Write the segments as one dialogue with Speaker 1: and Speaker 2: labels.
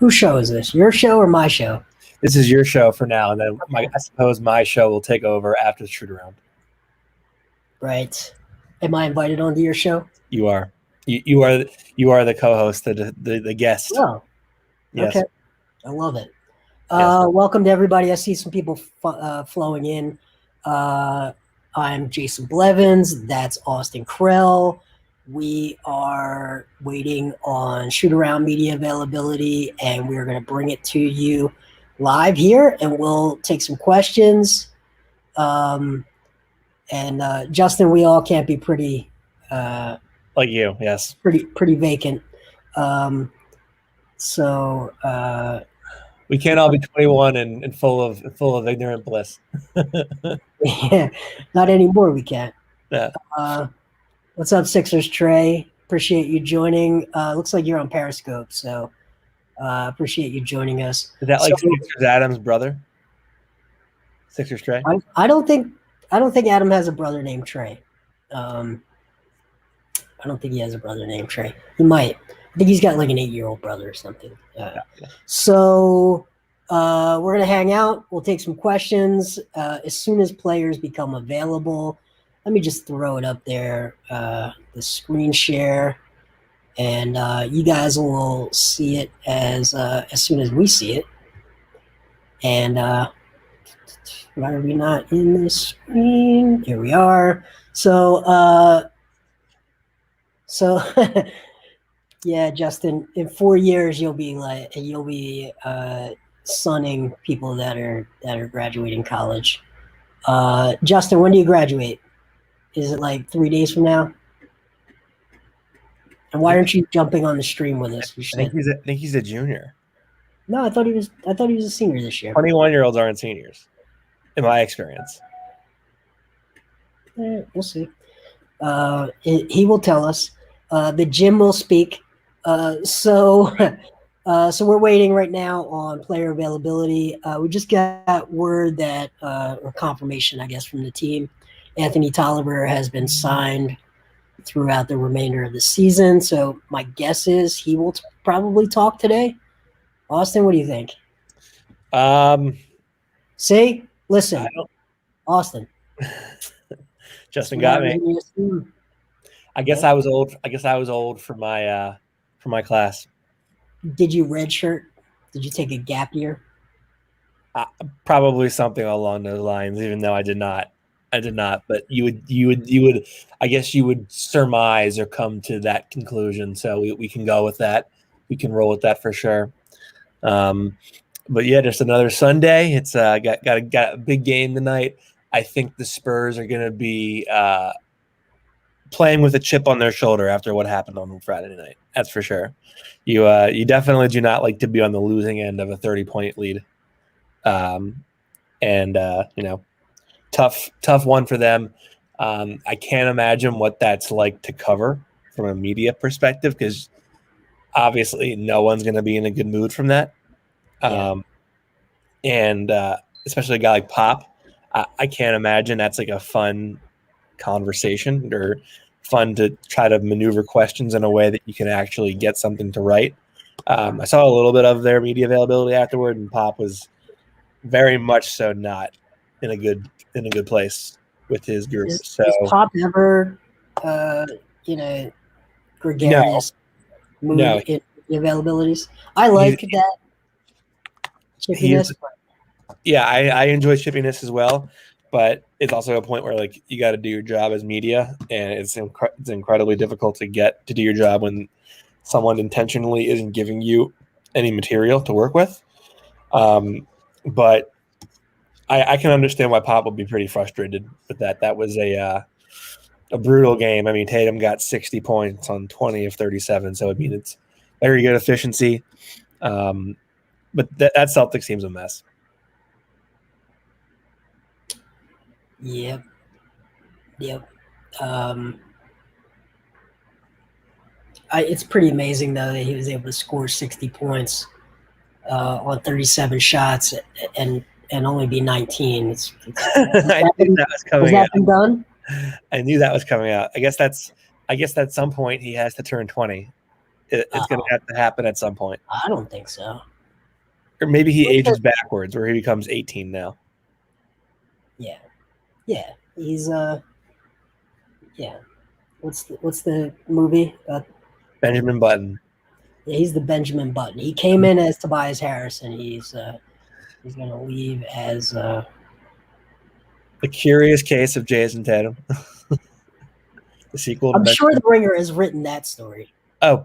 Speaker 1: Whose show is this? Your show or my show?
Speaker 2: This is your show for now, and then I suppose my show will take over after the shoot around.
Speaker 1: Right. Am I invited onto your show?
Speaker 2: You are. You are the co-host, the guest.
Speaker 1: Oh,
Speaker 2: yes.
Speaker 1: Okay. I love it.
Speaker 2: Yes.
Speaker 1: Welcome to everybody. I see some people flowing in. I'm Jason Blevins. That's Austin Krell. We are waiting on shoot-around media availability, and we're going to bring it to you live here, and we'll take some questions. And Justin, we all can't be pretty
Speaker 2: like you, yes,
Speaker 1: pretty vacant.
Speaker 2: We can't all be 21 and full of ignorant bliss.
Speaker 1: Yeah, not anymore. We can't.
Speaker 2: Yeah.
Speaker 1: What's up, Sixers Trey? Appreciate you joining. Looks like you're on Periscope, so appreciate you joining us.
Speaker 2: Is that like Sixers Adam's brother? Sixers Trey?
Speaker 1: I don't think Adam has a brother named Trey. I don't think he has a brother named Trey. He might. I think he's got like an 8-year-old brother or something. So we're gonna hang out. We'll take some questions as soon as players become available. Let me just throw it up there, the screen share, and you guys will see it as soon as we see it. And why are we not in the screen? Here we are. So yeah, Justin, in 4 years you'll be sunning people that are graduating college. Justin, when do you graduate? Is it like 3 days from now? And why aren't you jumping on the stream with us?
Speaker 2: I think he's a junior.
Speaker 1: No, I thought he was a senior this year.
Speaker 2: 21-year-olds aren't seniors, in my experience.
Speaker 1: We'll see. He will tell us. The gym will speak. So we're waiting right now on player availability. We just got word that, or confirmation, I guess, from the team. Anthony Tolliver has been signed throughout the remainder of the season. So my guess is he will probably talk today. Austin, what do you think? See? Listen, Austin.
Speaker 2: Justin got me. I guess I was old. For my class.
Speaker 1: Did you redshirt? Did you take a gap year?
Speaker 2: Probably something along those lines. Even though I did not. But you would. I guess you would surmise or come to that conclusion. So we can go with that. We can roll with that for sure. But yeah, just another Sunday. It's got a big game tonight. I think the Spurs are going to be playing with a chip on their shoulder after what happened on Friday night. That's for sure. You definitely do not like to be on the losing end of a 30-point lead. Tough one for them. I can't imagine what that's like to cover from a media perspective, because obviously no one's going to be in a good mood from that. And especially a guy like Pop, I can't imagine that's like a fun conversation or fun to try to maneuver questions in a way that you can actually get something to write. I saw a little bit of their media availability afterward, and Pop was very much so not in a good place with his group. Is
Speaker 1: Pop ever gregarious mood in the availabilities? I like that chippiness.
Speaker 2: Yeah, I enjoy chippiness as well, but it's also a point where like you got to do your job as media, and it's incredibly difficult to get to do your job when someone intentionally isn't giving you any material to work with. But I can understand why Pop would be pretty frustrated with that. That was a brutal game. I mean, Tatum got 60 points on 20 of 37, so I mean it's very good efficiency. But that Celtics team's a mess.
Speaker 1: Yep. It's pretty amazing though that he was able to score 60 points on 37 shots and only be 19.
Speaker 2: I knew that was coming out.
Speaker 1: Has that been done?
Speaker 2: I knew that was coming out. I guess at some point he has to turn 20. It's going to have to happen at some point.
Speaker 1: I don't think so.
Speaker 2: Or maybe he ages backwards, where he becomes 18 now.
Speaker 1: Yeah. He's yeah. What's the movie?
Speaker 2: Benjamin Button.
Speaker 1: Yeah, he's the Benjamin Button. He came in as Tobias Harris, and he's gonna leave as
Speaker 2: The Curious Case of Jason Tatum. The sequel.
Speaker 1: I'm sure The Ringer has written that story.
Speaker 2: Oh,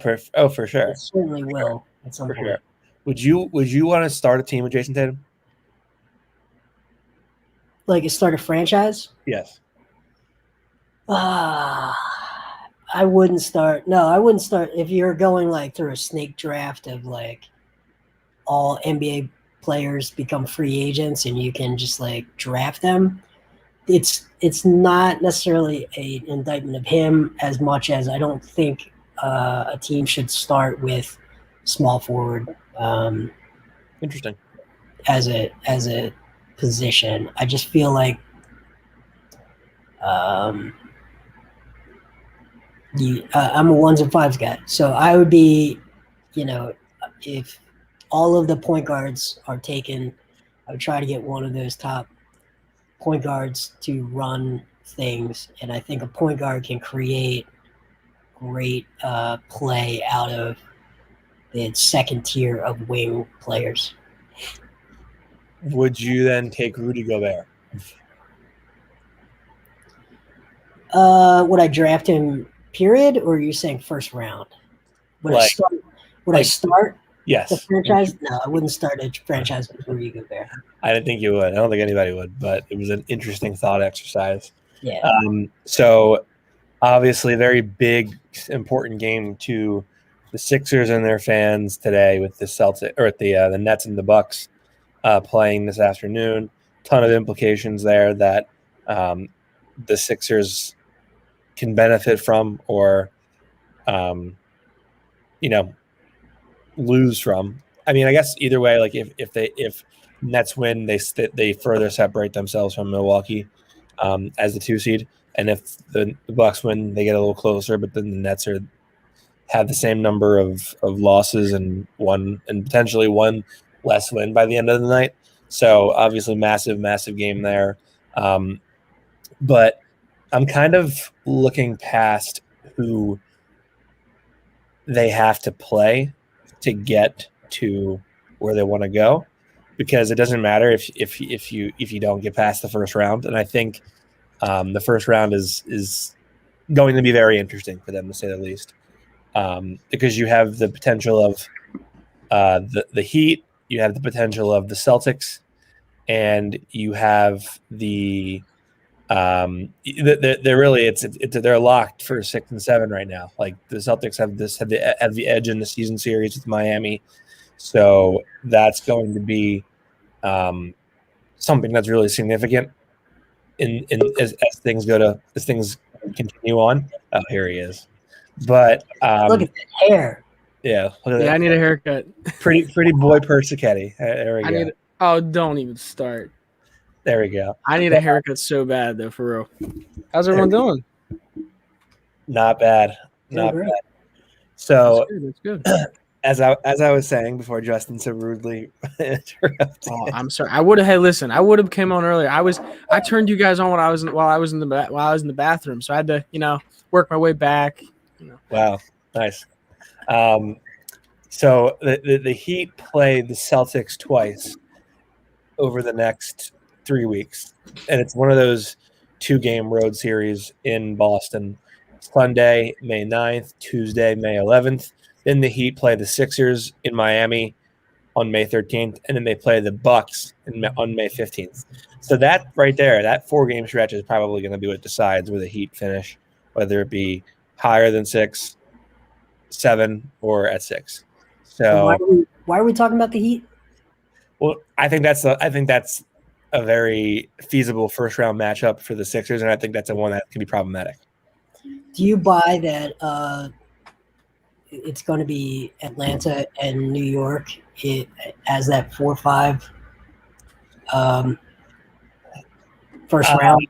Speaker 2: for sure.
Speaker 1: It certainly will at some point.
Speaker 2: Sure. Would you want to start a team with Jason Tatum?
Speaker 1: Like start a franchise?
Speaker 2: Yes.
Speaker 1: I wouldn't start. No, I wouldn't start if you're going like through a snake draft of like all NBA players become free agents and you can just like draft them. It's not necessarily an indictment of him as much as I don't think a team should start with small forward.
Speaker 2: Interesting.
Speaker 1: As a position, I just feel like I'm a ones and fives guy, so I would be, if all of the point guards are taken, I would try to get one of those top point guards to run things, and I think a point guard can create great play out of the second tier of wing players.
Speaker 2: Would you then take Rudy Gobert?
Speaker 1: Would I draft him, period, or are you saying first round? Would I start
Speaker 2: Yes.
Speaker 1: the franchise? No, I wouldn't start a franchise with Rudy Gobert.
Speaker 2: I didn't think you would. I don't think anybody would, but it was an interesting thought exercise.
Speaker 1: Yeah.
Speaker 2: So obviously very big, important game to the Sixers and their fans today with the the Nets and the Bucks playing this afternoon. Ton of implications there that the Sixers can benefit from or, lose from. I mean, I guess either way, like if Nets win, they further separate themselves from Milwaukee as the 2 seed, and if the Bucks win, they get a little closer. But then the Nets have the same number of losses and potentially one less win by the end of the night. So obviously, massive game there. But I'm kind of looking past who they have to play to get to where they want to go, because it doesn't matter if you don't get past the first round. And I think the first round is going to be very interesting for them, to say the least, because you have the potential of the Heat, you have the potential of the Celtics, and you have they're really they're locked for 6 and 7 right now. Like the Celtics have the edge in the season series with Miami, so that's going to be something that's really significant as things continue on. Oh, here he is. But
Speaker 1: look at that hair.
Speaker 2: Yeah,
Speaker 3: I need a haircut.
Speaker 2: Pretty boy Persichetti. There we go.
Speaker 3: Don't even start.
Speaker 2: There we go.
Speaker 3: I need a haircut so bad, though, for real. How's everyone doing?
Speaker 2: Not bad. Not bad. So
Speaker 3: that's good.
Speaker 2: As I was saying before Justin so rudely interrupted.
Speaker 3: Oh, I'm sorry. I would have came on earlier. I turned you guys on while I was in the bathroom, so I had to, work my way back.
Speaker 2: Wow. Nice. So the Heat play the Celtics twice over the next 3 weeks, and it's one of those 2-game road series in Boston. Sunday, May 9th, Tuesday, May 11th. Then the Heat play the Sixers in Miami on May 13th, and then they play the Bucks on May 15th. So that right there, that 4-game stretch is probably going to be what decides where the Heat finish, whether it be higher than 6, 7, or at 6. So
Speaker 1: why are we talking about the Heat?
Speaker 2: Well, I think that's a very feasible first round matchup for the Sixers, and I think that's one that can be problematic.
Speaker 1: Do you buy that it's going to be Atlanta and New York as that 4-5 first round?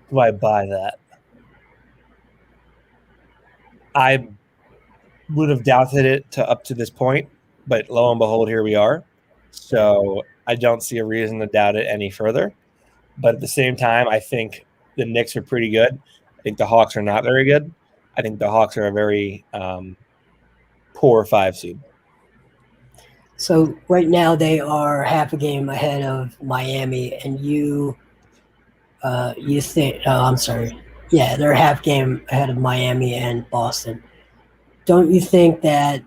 Speaker 2: Do I buy that? I would have doubted it up to this point, but lo and behold, here we are. So I don't see a reason to doubt it any further. But at the same time, I think the Knicks are pretty good. I think the Hawks are not very good. I think the Hawks are a very poor 5 seed.
Speaker 1: So right now they are half a game ahead of Miami, and you think? Oh, I'm sorry. Yeah, they're half game ahead of Miami and Boston. Don't you think that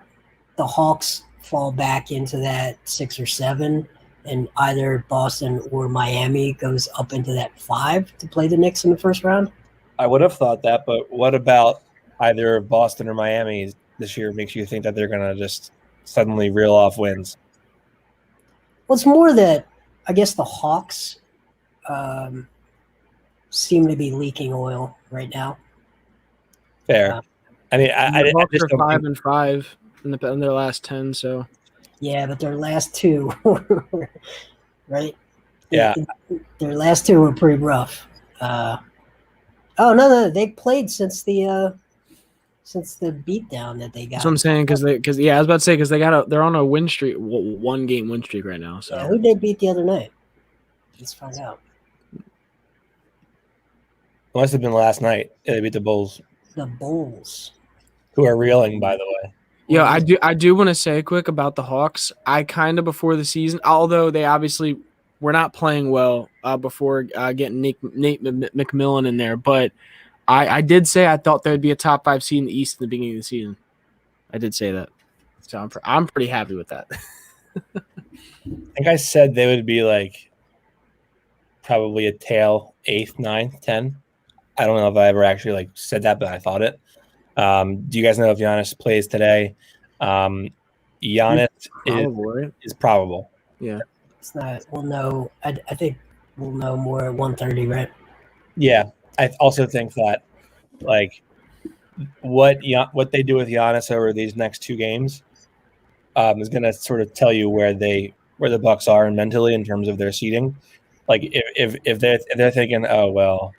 Speaker 1: the Hawks fall back into that 6 or 7, and either Boston or Miami goes up into that 5 to play the Knicks in the first round?
Speaker 2: I would have thought that, but what about either Boston or Miami this year makes you think that they're going to just suddenly reel off wins?
Speaker 1: Well, it's more that I guess the Hawks seem to be leaking oil right now.
Speaker 2: Fair. I mean, I
Speaker 3: Hawks
Speaker 2: just
Speaker 3: are
Speaker 2: don't think
Speaker 3: 5-5 in their last 10. So
Speaker 1: Yeah, but their last 2, right?
Speaker 2: Yeah.
Speaker 1: Their last 2 were pretty rough. No, they played since the beatdown that they got.
Speaker 3: that's what I'm saying. Because I was about to say because they're on a win streak, 1-game win streak right now. So
Speaker 1: Yeah, who did they beat the other night? Let's find out.
Speaker 2: it must have been last night. They beat the Bulls,
Speaker 1: The Bulls.
Speaker 2: who are reeling, by the way.
Speaker 3: yeah, I do want to say quick about the Hawks. I kind of before the season, although they obviously were not playing well before getting Nate McMillan in there, but I did say I thought they would be a top 5 seed in the East in the beginning of the season. I did say that, so I'm pretty happy with that.
Speaker 2: I think I said they would be like probably a tail 8th, 9th, 10. I don't know if I ever actually like said that, but I thought it. Do you guys know if Giannis plays today? Giannis is probable.
Speaker 3: Yeah.
Speaker 1: It's not. We'll know. I think we'll know more at 1:30, right?
Speaker 2: Yeah, I also think that like what they do with Giannis over these next 2 games is going to sort of tell you where the Bucks are mentally in terms of their seeding. Like if they're thinking, oh well,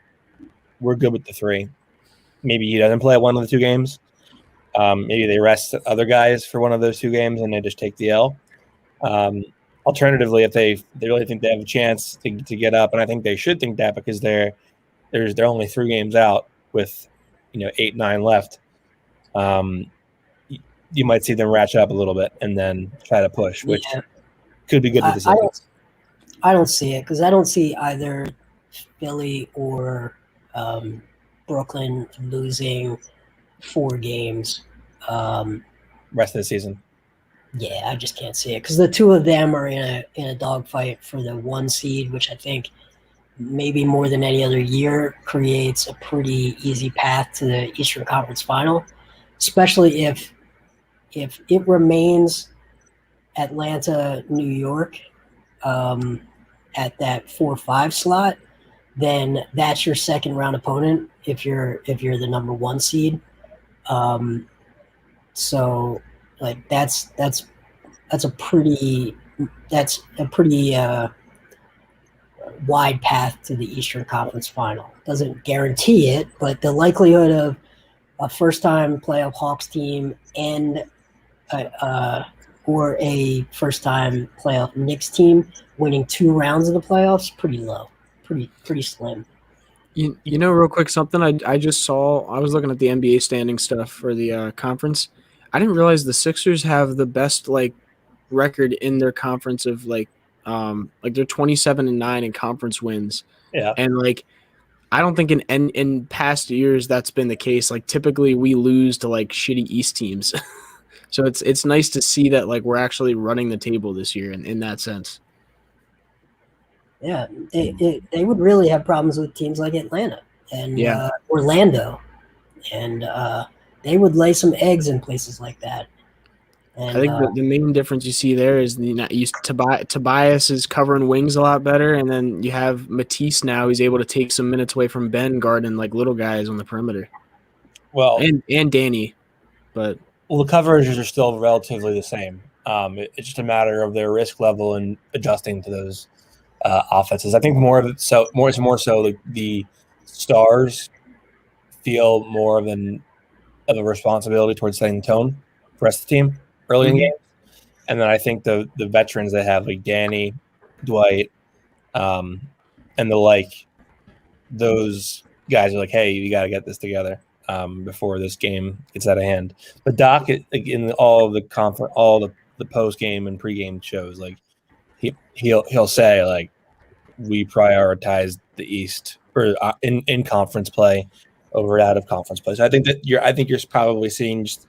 Speaker 2: we're good with the 3. Maybe he doesn't play at one of the 2 games. Maybe they rest other guys for one of those 2 games and they just take the L. Alternatively, if they really think they have a chance to get up, and I think they should think that because they're only 3 games out with 8, 9 left. You might see them ratchet up a little bit and then try to push, which could be good for the Celtics.
Speaker 1: I don't see it because I don't see either Philly or Brooklyn losing 4 games.
Speaker 2: Rest of the season.
Speaker 1: Yeah, I just can't see it because the 2 of them are in a dogfight for the 1 seed, which I think maybe more than any other year creates a pretty easy path to the Eastern Conference Final, especially if it remains Atlanta, New York at that 4-5 slot. Then that's your second round opponent if you're the number 1 seed. So like that's a pretty wide path to the Eastern Conference Final. Doesn't guarantee it, but the likelihood of a first-time playoff Hawks team and or a first-time playoff Knicks team winning 2 rounds of the playoffs pretty low, pretty slim.
Speaker 3: You know, real quick, something I just saw. I was looking at the NBA standing stuff for the conference. I didn't realize the Sixers have the best record in their conference of they're 27-9 in conference wins.
Speaker 2: Yeah,
Speaker 3: and I don't think in past years that's been the case. Typically we lose to shitty East teams, so it's nice to see that we're actually running the table this year in that sense.
Speaker 1: Yeah, they would really have problems with teams like Atlanta and Orlando, and they would lay some eggs in places like that. And,
Speaker 3: I think the main difference you see there is Tobias is covering wings a lot better, and then you have Matisse now. He's able to take some minutes away from Ben guarding little guys on the perimeter.
Speaker 2: Well,
Speaker 3: and Danny, but
Speaker 2: the coverages are still relatively the same. It's just a matter of their risk level and adjusting to those offenses. I think more so the stars feel more of a responsibility towards setting the tone for the rest of the team early in games. And then I think the veterans they have, like Danny, Dwight, and the like, those guys are like, hey, you got to get this together before this game gets out of hand. But Doc, in all the post game and pregame shows, like he'll say like, we prioritize the East or in conference play over out of conference play. So I think you're probably seeing just.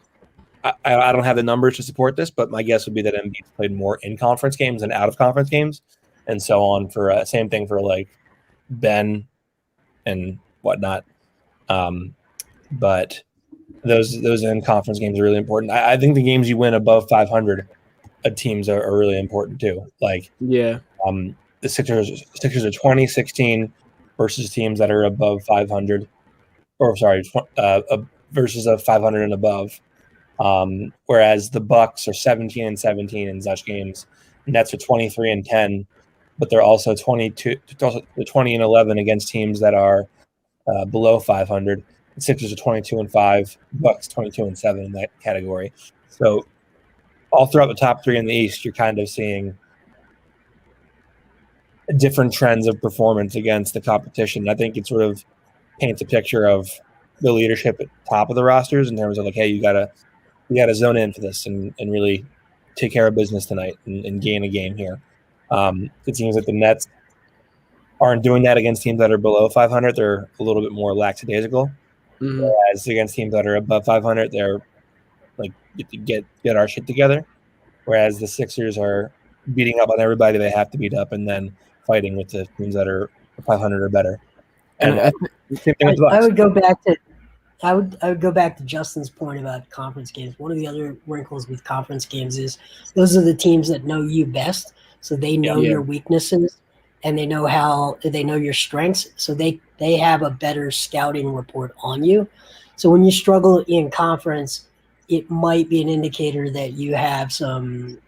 Speaker 2: I don't have the numbers to support this, but my guess would be that Embiid's played more in conference games than out of conference games, and so on. For same thing for like Ben and whatnot. But those in conference games are really important. I think the games you win above 500 teams are really important too. Like
Speaker 3: Yeah.
Speaker 2: The Sixers are 20-16 versus teams that are above 500, or sorry, versus a 500 and above. Whereas the Bucks are 17-17 in such games. Nets are 23-10, but they're also 20-11 against teams that are below 500. The Sixers are 22-5, Bucks 22-7 in that category. So all throughout the top three in the East, you're kind of seeing different trends of performance against the competition. I think it sort of paints a picture of the leadership at the top of the rosters in terms of like, hey, you gotta zone in for this and really take care of business tonight and gain a game here. It seems like the Nets aren't doing that against teams that are below 500. They're a little bit more lackadaisical.
Speaker 3: Mm-hmm.
Speaker 2: Whereas against teams that are above 500, they're like, get our shit together. Whereas the Sixers are beating up on everybody they have to beat up and then fighting with the teams that are 500 or better. And same thing with the Bucks.
Speaker 1: I would go back to Justin's point about conference games. One of the other wrinkles with conference games is those are the teams that know you best, so they know your weaknesses and they know your strengths, so they have a better scouting report on you. So when you struggle in conference, it might be an indicator that you have some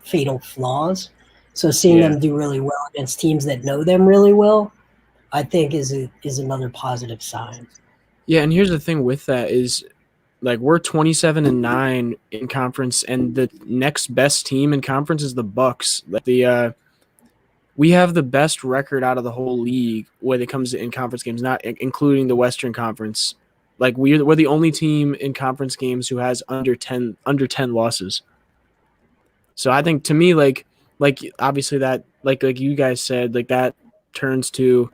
Speaker 1: fatal flaws. So seeing them do really well against teams that know them really well, I think is another positive sign.
Speaker 3: Yeah, and here's the thing with that is, like, we're 27-9 in conference, and the next best team in conference is the Bucks. Like we have the best record out of the whole league when it comes to in conference games, not including the Western Conference. Like we're the only team in conference games who has under 10 losses. So I think, to me, like obviously that like you guys said, like that turns to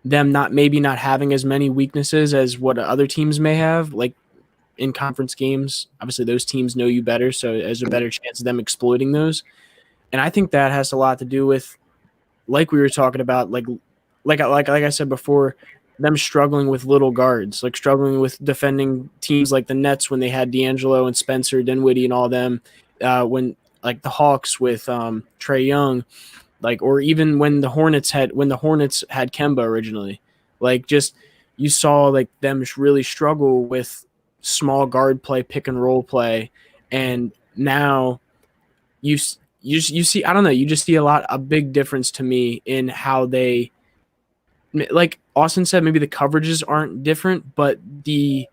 Speaker 3: them not having as many weaknesses as what other teams may have, like in conference games. Obviously those teams know you better, so there's a better chance of them exploiting those. And I think that has a lot to do with, like we were talking about, like I said before, them struggling with little guards, like struggling with defending teams like the Nets when they had D'Angelo and Spencer Dinwiddie and all them, when like the Hawks with Trae Young, like, or even when the Hornets had Kemba originally, like just you saw like them really struggle with small guard play, pick and roll play, and now you see, I don't know, you just see a big difference to me in how they, like Austin said, maybe the coverages aren't different, but the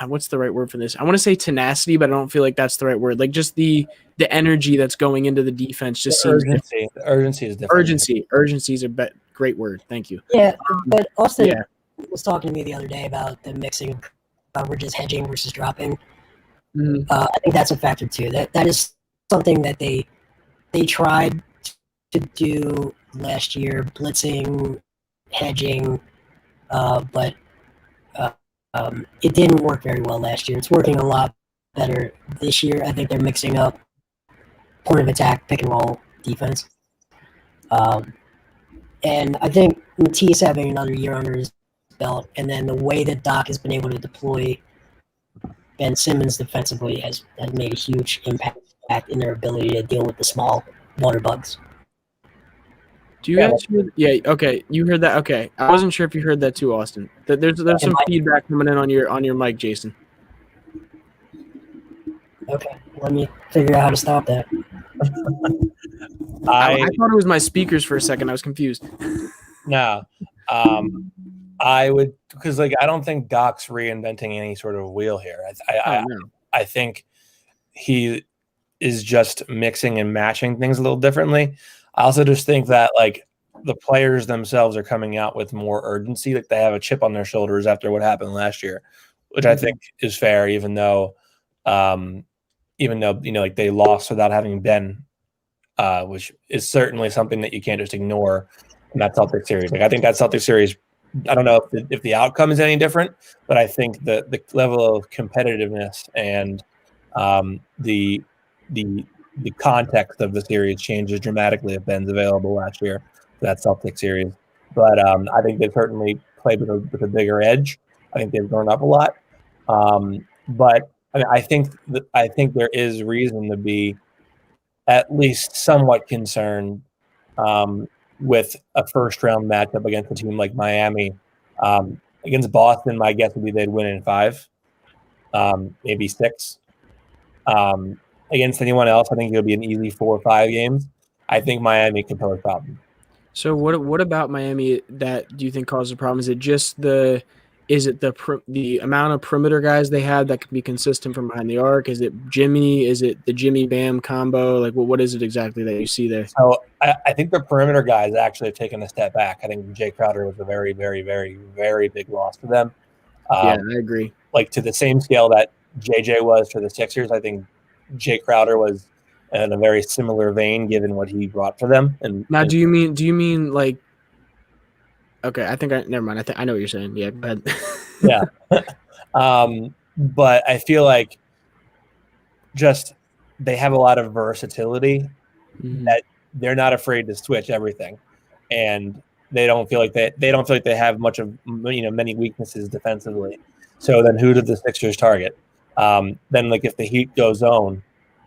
Speaker 3: what's the right word for this? I want to say tenacity, but I don't feel like that's the right word. Like just the energy that's going into the defense just seems
Speaker 2: urgency. The urgency is different.
Speaker 3: Urgency is a great word. Thank you.
Speaker 1: Yeah, but Austin was talking to me the other day about the mixing of coverages, hedging versus dropping.
Speaker 3: Mm-hmm.
Speaker 1: I think that's a factor too. That is something that they tried to do last year, blitzing, hedging, but it didn't work very well last year. It's working a lot better this year. I think they're mixing up point of attack, pick and roll defense. And I think Matisse having another year under his belt, and then the way that Doc has been able to deploy Ben Simmons defensively has made a huge impact in their ability to deal with the small water bugs.
Speaker 3: Do you guys hear? Yeah, okay. You heard that? Okay. I wasn't sure if you heard that too, Austin. There's some feedback coming in on your mic, Jason.
Speaker 1: Okay. Let me figure out how to stop that.
Speaker 3: I thought it was my speakers for a second. I was confused.
Speaker 2: No. I would, because like I don't think Doc's reinventing any sort of wheel here. I think he is just mixing and matching things a little differently. I also just think that like the players themselves are coming out with more urgency. Like they have a chip on their shoulders after what happened last year, which I think is fair, even though like they lost without having been, which is certainly something that you can't just ignore in that Celtics series. Like I think that Celtics series, I don't know if the outcome is any different, but I think the level of competitiveness and the context of the series changes dramatically if Ben's available last year for that Celtics series. But I think they've certainly played with a bigger edge. I think they've grown up a lot. But I mean, I think there is reason to be at least somewhat concerned with a first round matchup against a team like Miami. Against Boston, my guess would be they'd win in 5, maybe 6. Against anyone else, I think it'll be an easy 4 or 5 games. I think Miami can pose a problem.
Speaker 3: So what about Miami that do you think causes a problem? Is it just the amount of perimeter guys they have that can be consistent from behind the arc? Is it Jimmy? Is it the Jimmy Bam combo? Like what is it exactly that you see there?
Speaker 2: So I think the perimeter guys actually have taken a step back. I think Jay Crowder was a very, very, very, very big loss to them.
Speaker 3: Yeah, I agree.
Speaker 2: Like to the same scale that JJ was for the Sixers, I think Jay Crowder was in a very similar vein given what he brought for them. And
Speaker 3: now, do you mean like? Okay, I think never mind. I know what you're saying. Yeah, go ahead.
Speaker 2: Yeah, but I feel like just they have a lot of versatility that they're not afraid to switch everything, and they don't feel like they have much of many weaknesses defensively. So then, who do the Sixers target? Then, like if the Heat go zone,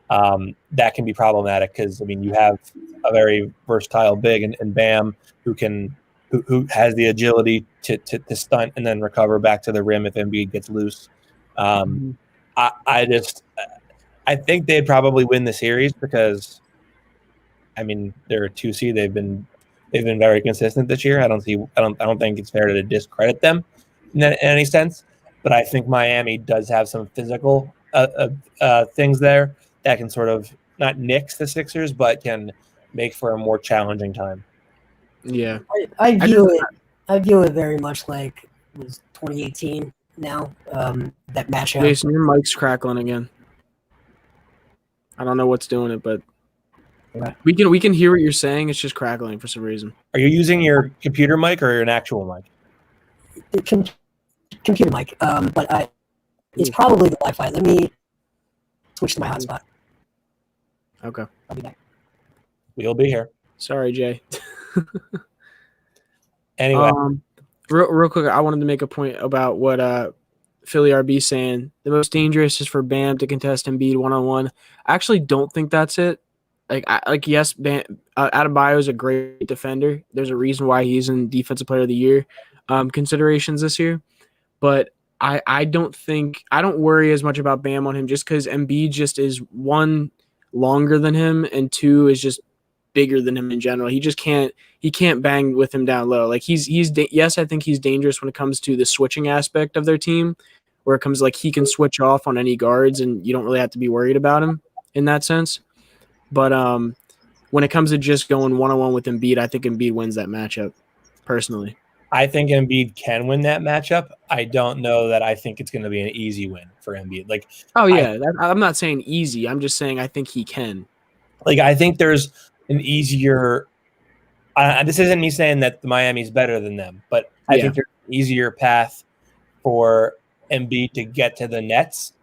Speaker 2: that can be problematic because I mean you have a very versatile big and Bam who has the agility to stunt and then recover back to the rim if Embiid gets loose. I think they'd probably win the series because, I mean, they're a 2 seed. They've been very consistent this year. I don't think it's fair to discredit them in any sense. But I think Miami does have some physical things there that can sort of not nix the Sixers, but can make for a more challenging time.
Speaker 3: Yeah,
Speaker 1: I view it very much like it was 2018 now, that matchup.
Speaker 3: Jason, your mic's crackling again. I don't know what's doing it, but we can hear what you're saying. It's just crackling for some reason.
Speaker 2: Are you using your computer mic or an actual mic?
Speaker 1: Computer mic, but it's probably the Wi-Fi. Let me switch to my hotspot.
Speaker 3: Okay.
Speaker 1: I'll be back.
Speaker 2: We'll be here.
Speaker 3: Sorry, Jay.
Speaker 2: Anyway,
Speaker 3: real quick, I wanted to make a point about what Philly RB saying. The most dangerous is for Bam to contest Embiid one-on-one. I actually don't think that's it. Yes, Bam, Adebayo is a great defender. There's a reason why he's in Defensive Player of the Year considerations this year. But I don't worry as much about Bam on him just because Embiid just is, 1, longer than him, and 2, is just bigger than him in general. He can't bang with him down low. Like yes, I think he's dangerous when it comes to the switching aspect of their team, where it comes like he can switch off on any guards and you don't really have to be worried about him in that sense. But when it comes to just going one-on-one with Embiid, I think Embiid wins that matchup personally.
Speaker 2: I think Embiid can win that matchup. I don't know that I think it's going to be an easy win for Embiid. Like,
Speaker 3: oh yeah, I'm not saying easy. I'm just saying I think he can.
Speaker 2: Like, I think there's an easier. This isn't me saying that Miami's better than them, but I think there's an easier path for Embiid to get to the Nets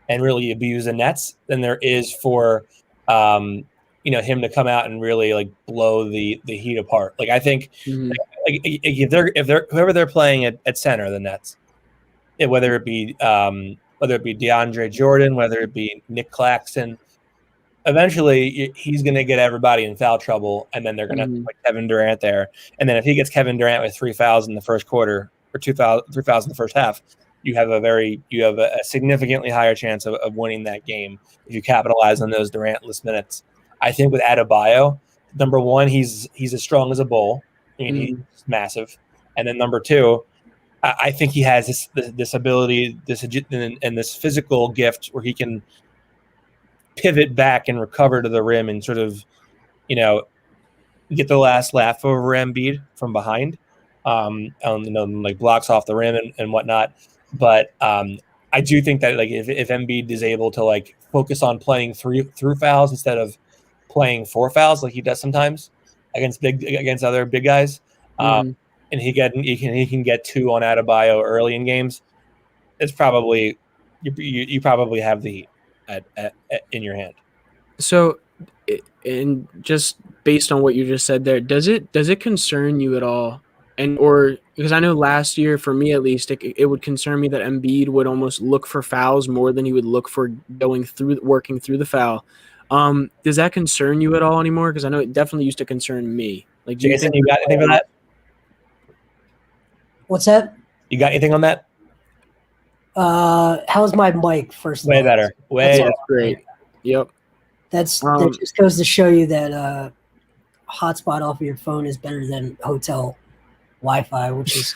Speaker 2: and really abuse the Nets than there is for him to come out and really like blow the Heat apart. Like I think if they're whoever they're playing at center, the Nets, whether it be DeAndre Jordan, whether it be Nick Claxton, eventually he's going to get everybody in foul trouble, and then they're going to put Kevin Durant there. And then if he gets Kevin Durant with 3 fouls in the first quarter or 3 fouls in the first half, you have a significantly higher chance of winning that game if you capitalize on those Durant-less minutes. I think with Adebayo, number one, he's as strong as a bull. I mean, he's massive. And then number two, I think he has this ability, this physical gift where he can pivot back and recover to the rim and sort of, get the last laugh over Embiid from behind, like blocks off the rim and whatnot. But I do think that like if Embiid is able to like focus on playing through fouls instead of playing 4 fouls like he does sometimes against other big guys, and he can get 2 on Adebayo early in games, it's probably you probably have the Heat at in your hand.
Speaker 3: So, and just based on what you just said there, does it concern you at all? And or because I know last year, for me at least, it would concern me that Embiid would almost look for fouls more than he would look for working through the foul. Does that concern you at all anymore? Because I know it definitely used to concern me. Like, do
Speaker 2: Jason, you got anything on that?
Speaker 1: What's that?
Speaker 2: You got anything on that?
Speaker 1: How's my mic? First,
Speaker 2: Way better. Way
Speaker 3: That's great. Yep.
Speaker 1: That just goes to show you that hotspot off of your phone is better than hotel Wi-Fi, which is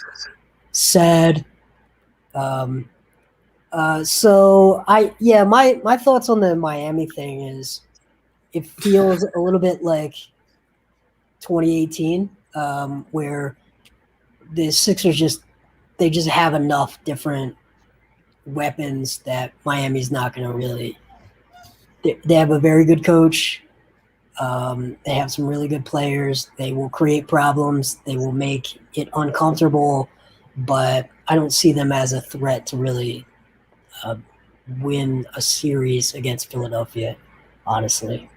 Speaker 1: sad. So my thoughts on the Miami thing is it feels a little bit like 2018, where the Sixers just have enough different weapons that Miami's not going to really. They have a very good coach. They have some really good players. They will create problems. They will make it uncomfortable, but I don't see them as a threat to really win a series against Philadelphia, honestly.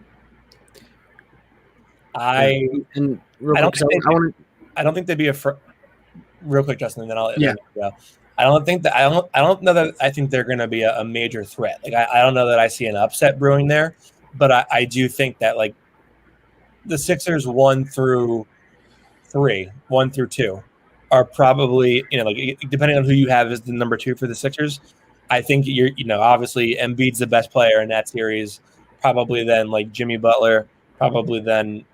Speaker 2: I don't think they'd be real quick, Justin, and then I'll go. I don't know that I think they're going to be a major threat. Like I don't know that I see an upset brewing there, but I do think that like the Sixers 1 through 2 are probably, like depending on who you have as the number 2 for the Sixers, I think obviously Embiid's the best player in that series, probably then like Jimmy Butler, probably then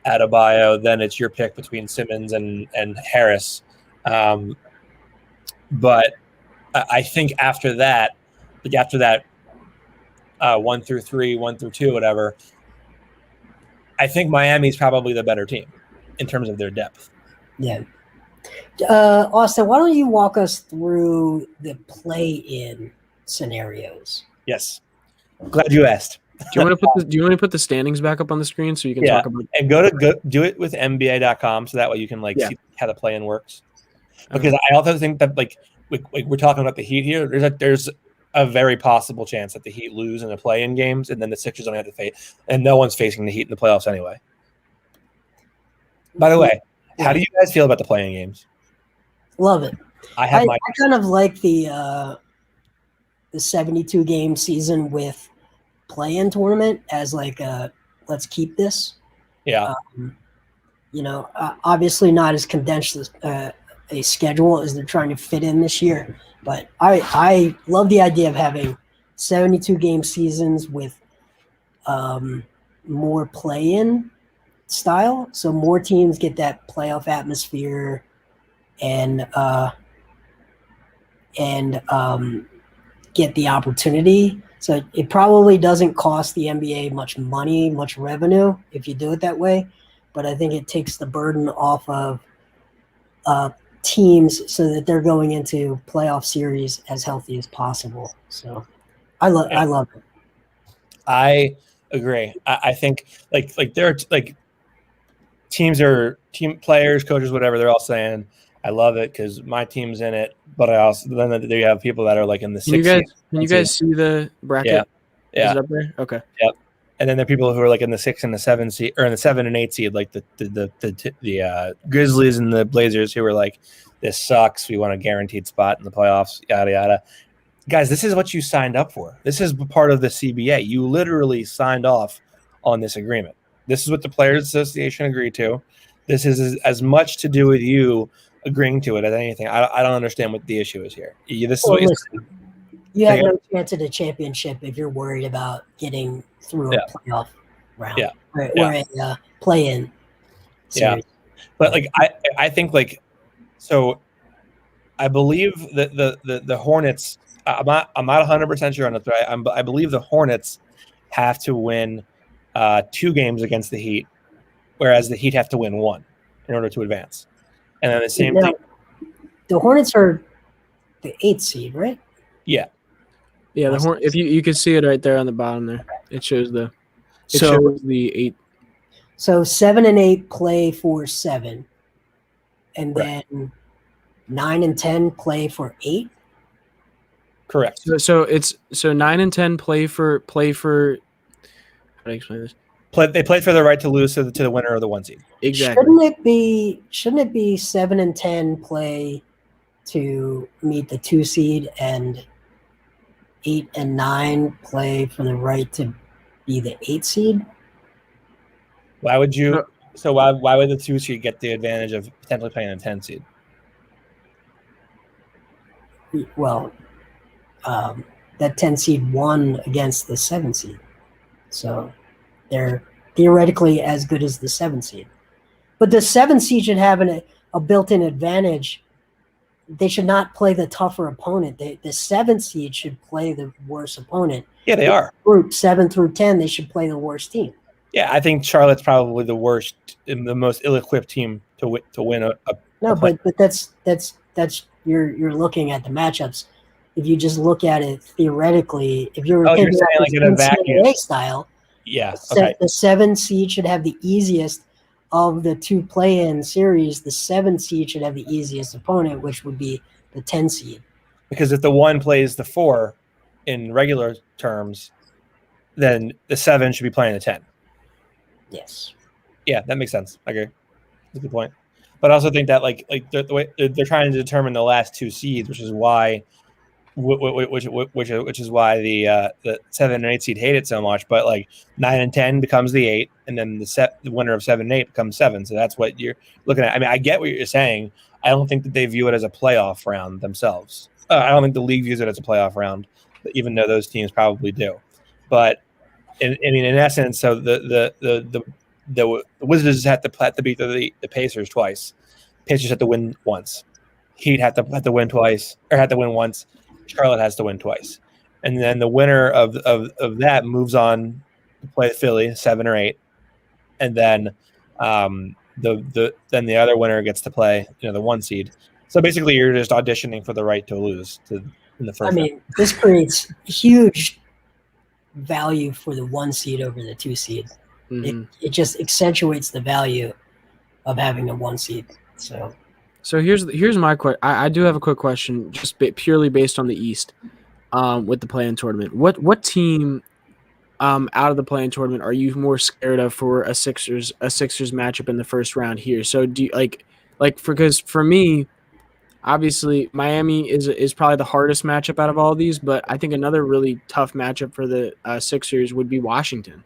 Speaker 2: Adebayo, then it's your pick between Simmons and Harris. But I think after that 1 through 3, 1 through 2, whatever, I think Miami's probably the better team in terms of their depth.
Speaker 1: Yeah. Austin, why don't you walk us through the play-in scenarios?
Speaker 2: Yes. Glad you asked.
Speaker 3: Do you want to put the standings back up on the screen so you can talk about?
Speaker 2: And go do it with NBA.com so that way you can see how the play-in works. Because I also think that like we're talking about the Heat here. There's a very possible chance that the Heat lose in the play-in games, and then the Sixers don't have to face, and no one's facing the Heat in the playoffs anyway. By the way, how do you guys feel about the play-in games?
Speaker 1: Love it.
Speaker 2: I
Speaker 1: kind of like the 72 game season with play-in tournament as like let's keep this.
Speaker 2: Yeah.
Speaker 1: Obviously not as condensed as a schedule as they're trying to fit in this year, but I love the idea of having 72 game seasons with more play-in style, so more teams get that playoff atmosphere and get the opportunity. So it probably doesn't cost the NBA much money, much revenue if you do it that way, but I think it takes the burden off of teams so that they're going into playoff series as healthy as possible. So I love it.
Speaker 2: I agree. I think like there are like team players, coaches, whatever, they're all saying I love it because my team's in it, but I also then there you have people that are like in the 6th.
Speaker 3: Can you guys see the bracket?
Speaker 2: Yeah.
Speaker 3: Is it up there? Okay.
Speaker 2: Yep. And then there are people who are like in the 6 and the 7 seed, or in the 7 and 8 seed, like the Grizzlies and the Blazers, who were like, "This sucks. We want a guaranteed spot in the playoffs." Yada yada. Guys, this is what you signed up for. This is part of the CBA. You literally signed off on this agreement. This is what the Players Association agreed to. This is as much to do with you agreeing to it as anything. I don't understand what the issue is here. You have
Speaker 1: no chance at a championship if you're worried about getting through a playoff round or a play-in series.
Speaker 2: Yeah, but like I think like so. I believe that the Hornets. I'm not 100% sure on this, but I believe the Hornets have to win 2 games against the Heat, whereas the Heat have to win 1 in order to advance. And then the same thing.
Speaker 1: The Hornets are the 8th seed, right?
Speaker 2: Yeah.
Speaker 3: Yeah, if you can see it right there on the bottom there, it shows the
Speaker 2: So
Speaker 3: 8.
Speaker 1: So 7 and 8 play for 7, and
Speaker 2: Right.
Speaker 1: then 9 and 10 play for 8.
Speaker 2: correct.
Speaker 3: So 9 and 10 play for. How do I explain this?
Speaker 2: They play for the right to lose to the winner of the 1 seed.
Speaker 3: Exactly.
Speaker 1: Shouldn't it be 7 and 10 play to meet the 2 seed, and 8 and 9 play for the right to be the 8 seed?
Speaker 2: Why would you?
Speaker 3: No.
Speaker 2: So why would the 2 seed get the advantage of potentially playing a 10 seed?
Speaker 1: Well, that 10 seed won against the 7 seed, so they're theoretically as good as the 7 seed. But the 7 seed should have a built-in advantage. They should not play the tougher opponent. The 7 seed should play the worse opponent.
Speaker 2: Yeah, they are.
Speaker 1: Group 7 through 10, they should play the worst team.
Speaker 2: Yeah, I think Charlotte's probably the worst, the most ill-equipped team to win a
Speaker 1: No, but that's you're looking at the matchups. If you just look at it theoretically, if you're
Speaker 2: you're saying like in a vacuum
Speaker 1: style,
Speaker 2: Yeah. Okay.
Speaker 1: the 7 seed should have the easiest of the 2 play-in series. The 7 seed should have the easiest opponent, which would be the 10 seed.
Speaker 2: Because if the 1 plays the 4 in regular terms, then the 7 should be playing the 10.
Speaker 1: Yes.
Speaker 2: Yeah, that makes sense. I agree. That's a good point. But I also think that like the way they're trying to determine the last 2 seeds, which is why which is why the 7 and 8 seed hate it so much. But like 9 and 10 becomes the 8, and then the winner of 7 and 8 becomes 7. So that's what you're looking at. I mean, I get what you're saying. I don't think that they view it as a playoff round themselves. I don't think the league views it as a playoff round, even though those teams probably do. But in essence, so the Wizards have to beat the Pacers twice. Pacers have to win once. Heat have to win twice, or have to win once. Charlotte has to win twice, and then the winner of that moves on to play Philly 7 or 8, and then the other winner gets to play the 1 seed. So basically, you're just auditioning for the right to lose in the first.
Speaker 1: I mean, this creates huge value for the 1 seed over the 2 seed.
Speaker 3: Mm-hmm.
Speaker 1: It just accentuates the value of having a 1 seed. So
Speaker 3: here's my question. I do have a quick question, just purely based on the East, with the play-in tournament. What team, out of the play-in tournament, are you more scared of for a Sixers matchup in the first round here? So do you, because for me, obviously Miami is probably the hardest matchup out of all of these, but I think another really tough matchup for the Sixers would be Washington,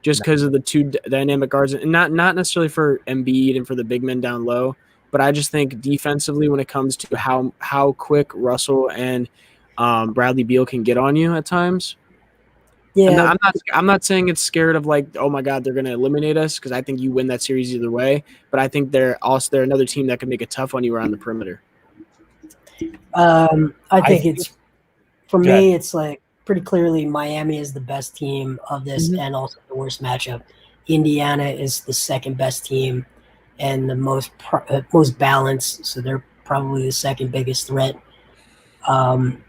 Speaker 3: just because of the 2 dynamic guards, and not necessarily for Embiid and for the big men down low. But I just think defensively, when it comes to how quick Russell and Bradley Beal can get on you at times,
Speaker 1: yeah,
Speaker 3: I'm not saying it's scared of like, oh my God, they're going to eliminate us, because I think you win that series either way. But I think they're another team that can make it tough on you around the perimeter.
Speaker 1: I think it's, for me, it's like pretty clearly Miami is the best team of this, and also the worst matchup. Indiana is the second best team and the most balanced, so they're probably the second biggest threat. And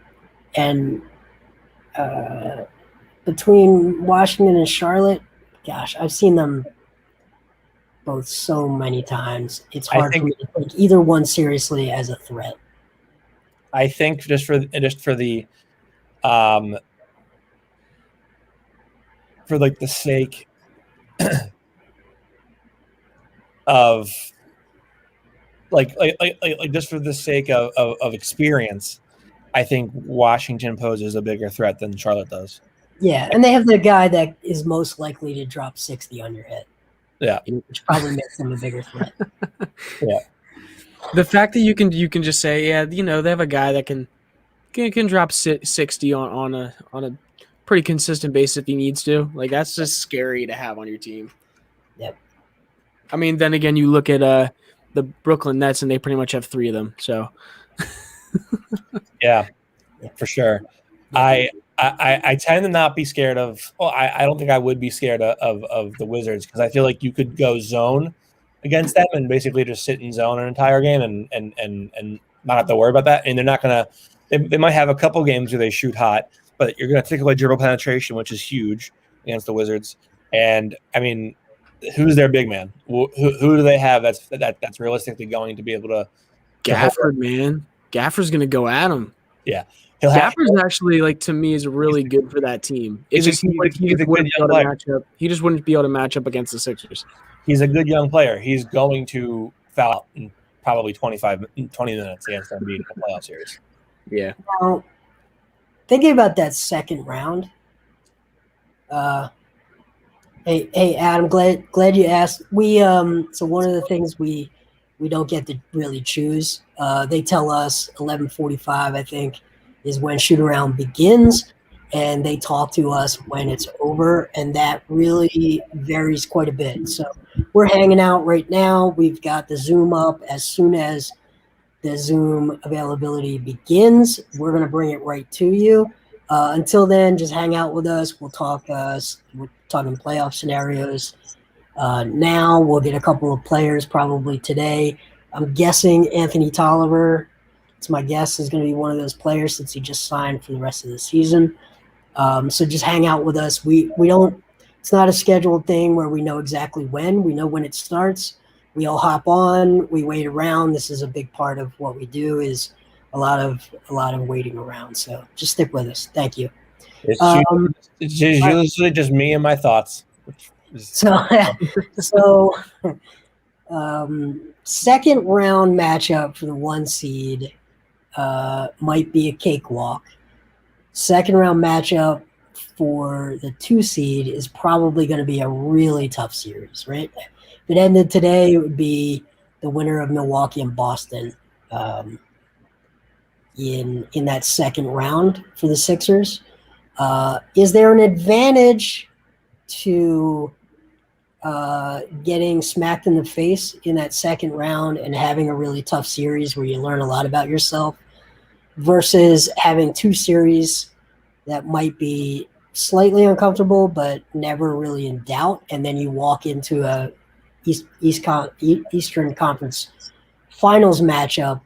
Speaker 1: between Washington and Charlotte, gosh, I've seen them both so many times. It's hard for me to take either one seriously as a threat.
Speaker 2: I think just for the for like the sake of like just for the sake of experience, I think Washington poses a bigger threat than Charlotte does.
Speaker 1: Yeah, and they have the guy that is most likely to drop 60 on your head.
Speaker 2: Yeah,
Speaker 1: which probably makes them a bigger threat.
Speaker 2: Yeah,
Speaker 3: the fact that you can just say, yeah, they have a guy that can drop 60 on a pretty consistent basis if he needs to. Like, that's just scary to have on your team.
Speaker 1: Yep.
Speaker 3: I mean, then again, you look at the Brooklyn Nets, and they pretty much have 3 of them. So,
Speaker 2: yeah, for sure. I I tend to not be scared of. Well, I don't think I would be scared of the Wizards because I feel like you could go zone against them and basically just sit in zone an entire game and not have to worry about that. And they're not gonna. They might have a couple games where they shoot hot, but you're gonna take away dribble penetration, which is huge against the Wizards. And I mean, who's their big man? Who do they have that's realistically going to be able to?
Speaker 3: Gafford, man. Gafford's gonna go at him.
Speaker 2: Yeah.
Speaker 3: Gafford's actually, like, to me, is really good for that team. It's just he just wouldn't be able to match up against the Sixers.
Speaker 2: He's a good young player. He's going to foul out in probably 20 minutes against Embiid in the playoff series.
Speaker 3: Yeah.
Speaker 1: Now, thinking about that second round, hey Adam, glad you asked. We so one of the things we don't get to really choose. They tell us 11:45, I think, is when shoot around begins, and they talk to us when it's over, and that really varies quite a bit. So we're hanging out right now. We've got the Zoom up. As soon as the Zoom availability begins, we're going to bring it right to you. Until then, just hang out with us. We're talking playoff scenarios. Now we'll get a couple of players probably today. I'm guessing Anthony Tolliver, it's my guess, is going to be one of those players since he just signed for the rest of the season. So just hang out with us. We don't. It's not a scheduled thing where we know exactly when. We know when it starts. We all hop on. We wait around. This is a big part of what we do. Is a lot of waiting around. So just stick with us. Thank you.
Speaker 2: It's usually just me and my thoughts.
Speaker 1: So second round matchup for the 1 seed might be a cakewalk. Second round matchup for the 2 seed is probably going to be a really tough series, right? If it ended today, it would be the winner of Milwaukee and Boston in that second round for the Sixers. Is there an advantage to getting smacked in the face in that second round and having a really tough series where you learn a lot about yourself versus having 2 series that might be slightly uncomfortable but never really in doubt, and then you walk into a Eastern Conference Finals matchup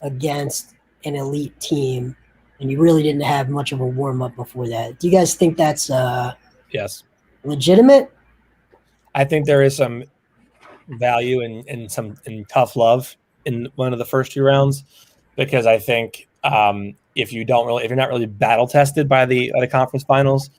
Speaker 1: against an elite team, and you really didn't have much of a warm-up before that? Do you guys think that's
Speaker 2: yes, legitimate? I think there is some value in tough love in one of the first 2 rounds, because I think if you're not really battle tested by the conference finals,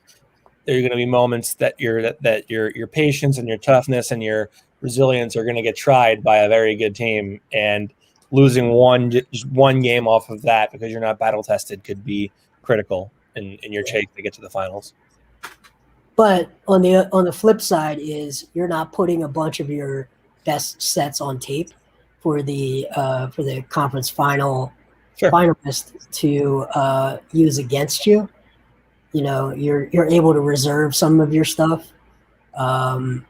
Speaker 2: there are going to be moments that your patience and your toughness and your resilience are going to get tried by a very good team, and losing just one game off of that because you're not battle tested could be critical in your chase to get to the finals.
Speaker 1: But on the flip side is you're not putting a bunch of your best sets on tape for the conference finalist to use against you. You know, you're able to reserve some of your stuff, so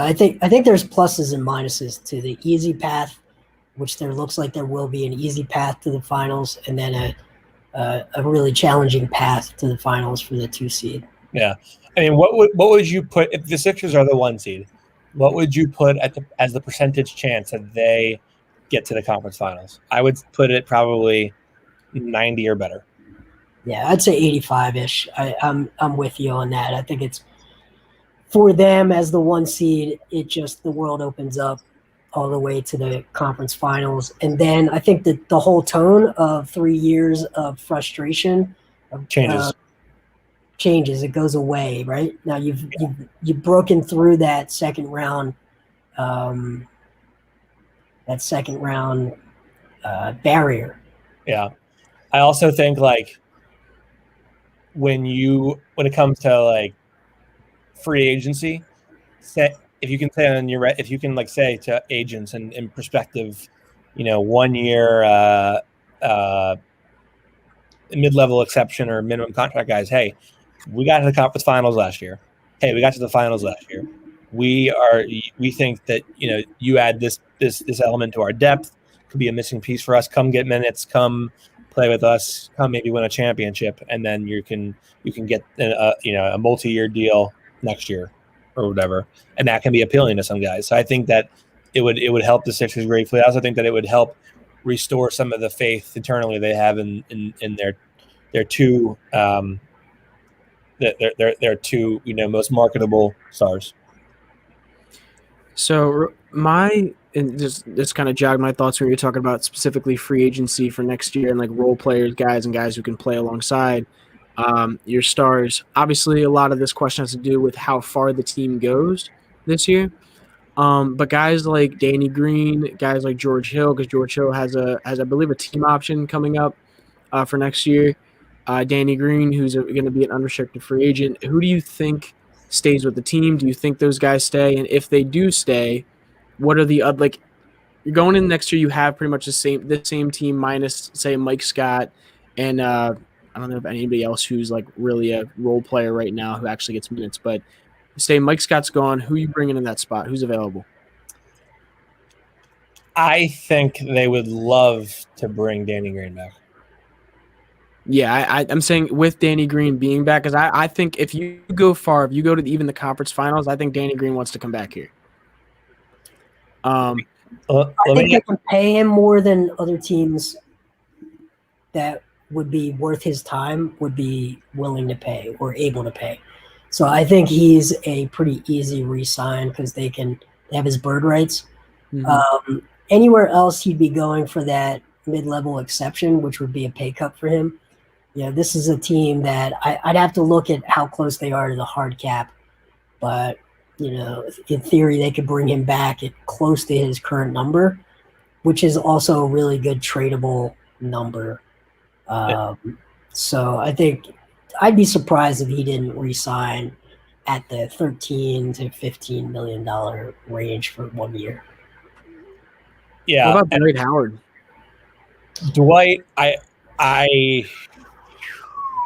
Speaker 1: I think there's pluses and minuses to the easy path, which there looks like there will be an easy path to the finals, and then a really challenging path to the finals for the 2 seed.
Speaker 2: Yeah, I mean, what would you put if the Sixers are the 1 seed? What would you put as the percentage chance that they get to the conference finals? I would put it probably 90 or better.
Speaker 1: Yeah, I'd say 85-ish. I'm with you on that. I think it's for them as the 1 seed. It just, the world opens up all the way to the conference finals, and then I think that the whole tone of 3 years of frustration changes. It goes away, right? Now you've broken through that second round barrier.
Speaker 2: Yeah, I also think like when it comes to like free agency, if you can say to agents and in perspective, 1 year mid-level exception or minimum contract guys, hey, we got to the conference finals last year. Hey, we got to the finals last year. We think that you add this element to our depth, could be a missing piece for us. Come get minutes, come play with us, come maybe win a championship, and then you can get a multi-year deal next year or whatever, and that can be appealing to some guys. So I think that it would help the Sixers greatly. I also think that it would help restore some of the faith internally they have in their two their two most marketable stars.
Speaker 3: So and this kind of jogged my thoughts when you're talking about specifically free agency for next year and like role players, guys who can play alongside your stars. Obviously, a lot of this question has to do with how far the team goes this year. But guys like Danny Green, guys like George Hill, because George Hill has I believe a team option coming up for next year. Danny Green, who's going to be an unrestricted free agent. Who do you think stays with the team? Do you think those guys stay? And if they do stay, what are the other, you're going in next year, you have pretty much the same team minus, say, Mike Scott and I don't know if anybody else who's like really a role player right now who actually gets minutes, but say Mike Scott's gone, who are you bringing in that spot? Who's available?
Speaker 2: I think they would love to bring Danny Green back.
Speaker 3: Yeah, I'm saying with Danny Green being back, because I think if you go far, if you go to even the conference finals, I think Danny Green wants to come back here.
Speaker 1: I think they can pay him more than other teams that would be worth his time would be willing to pay or able to pay. So I think he's a pretty easy re-sign because they have his bird rights. Mm-hmm. Anywhere else, he'd be going for that mid-level exception, which would be a pay cut for him. This is a team that I'd have to look at how close they are to the hard cap, but in theory, they could bring him back at close to his current number, which is also a really good tradable number. So I think I'd be surprised if he didn't re-sign at the $13 to $15 million range for 1 year.
Speaker 3: Yeah. What about Dwight Howard?
Speaker 2: Dwight, I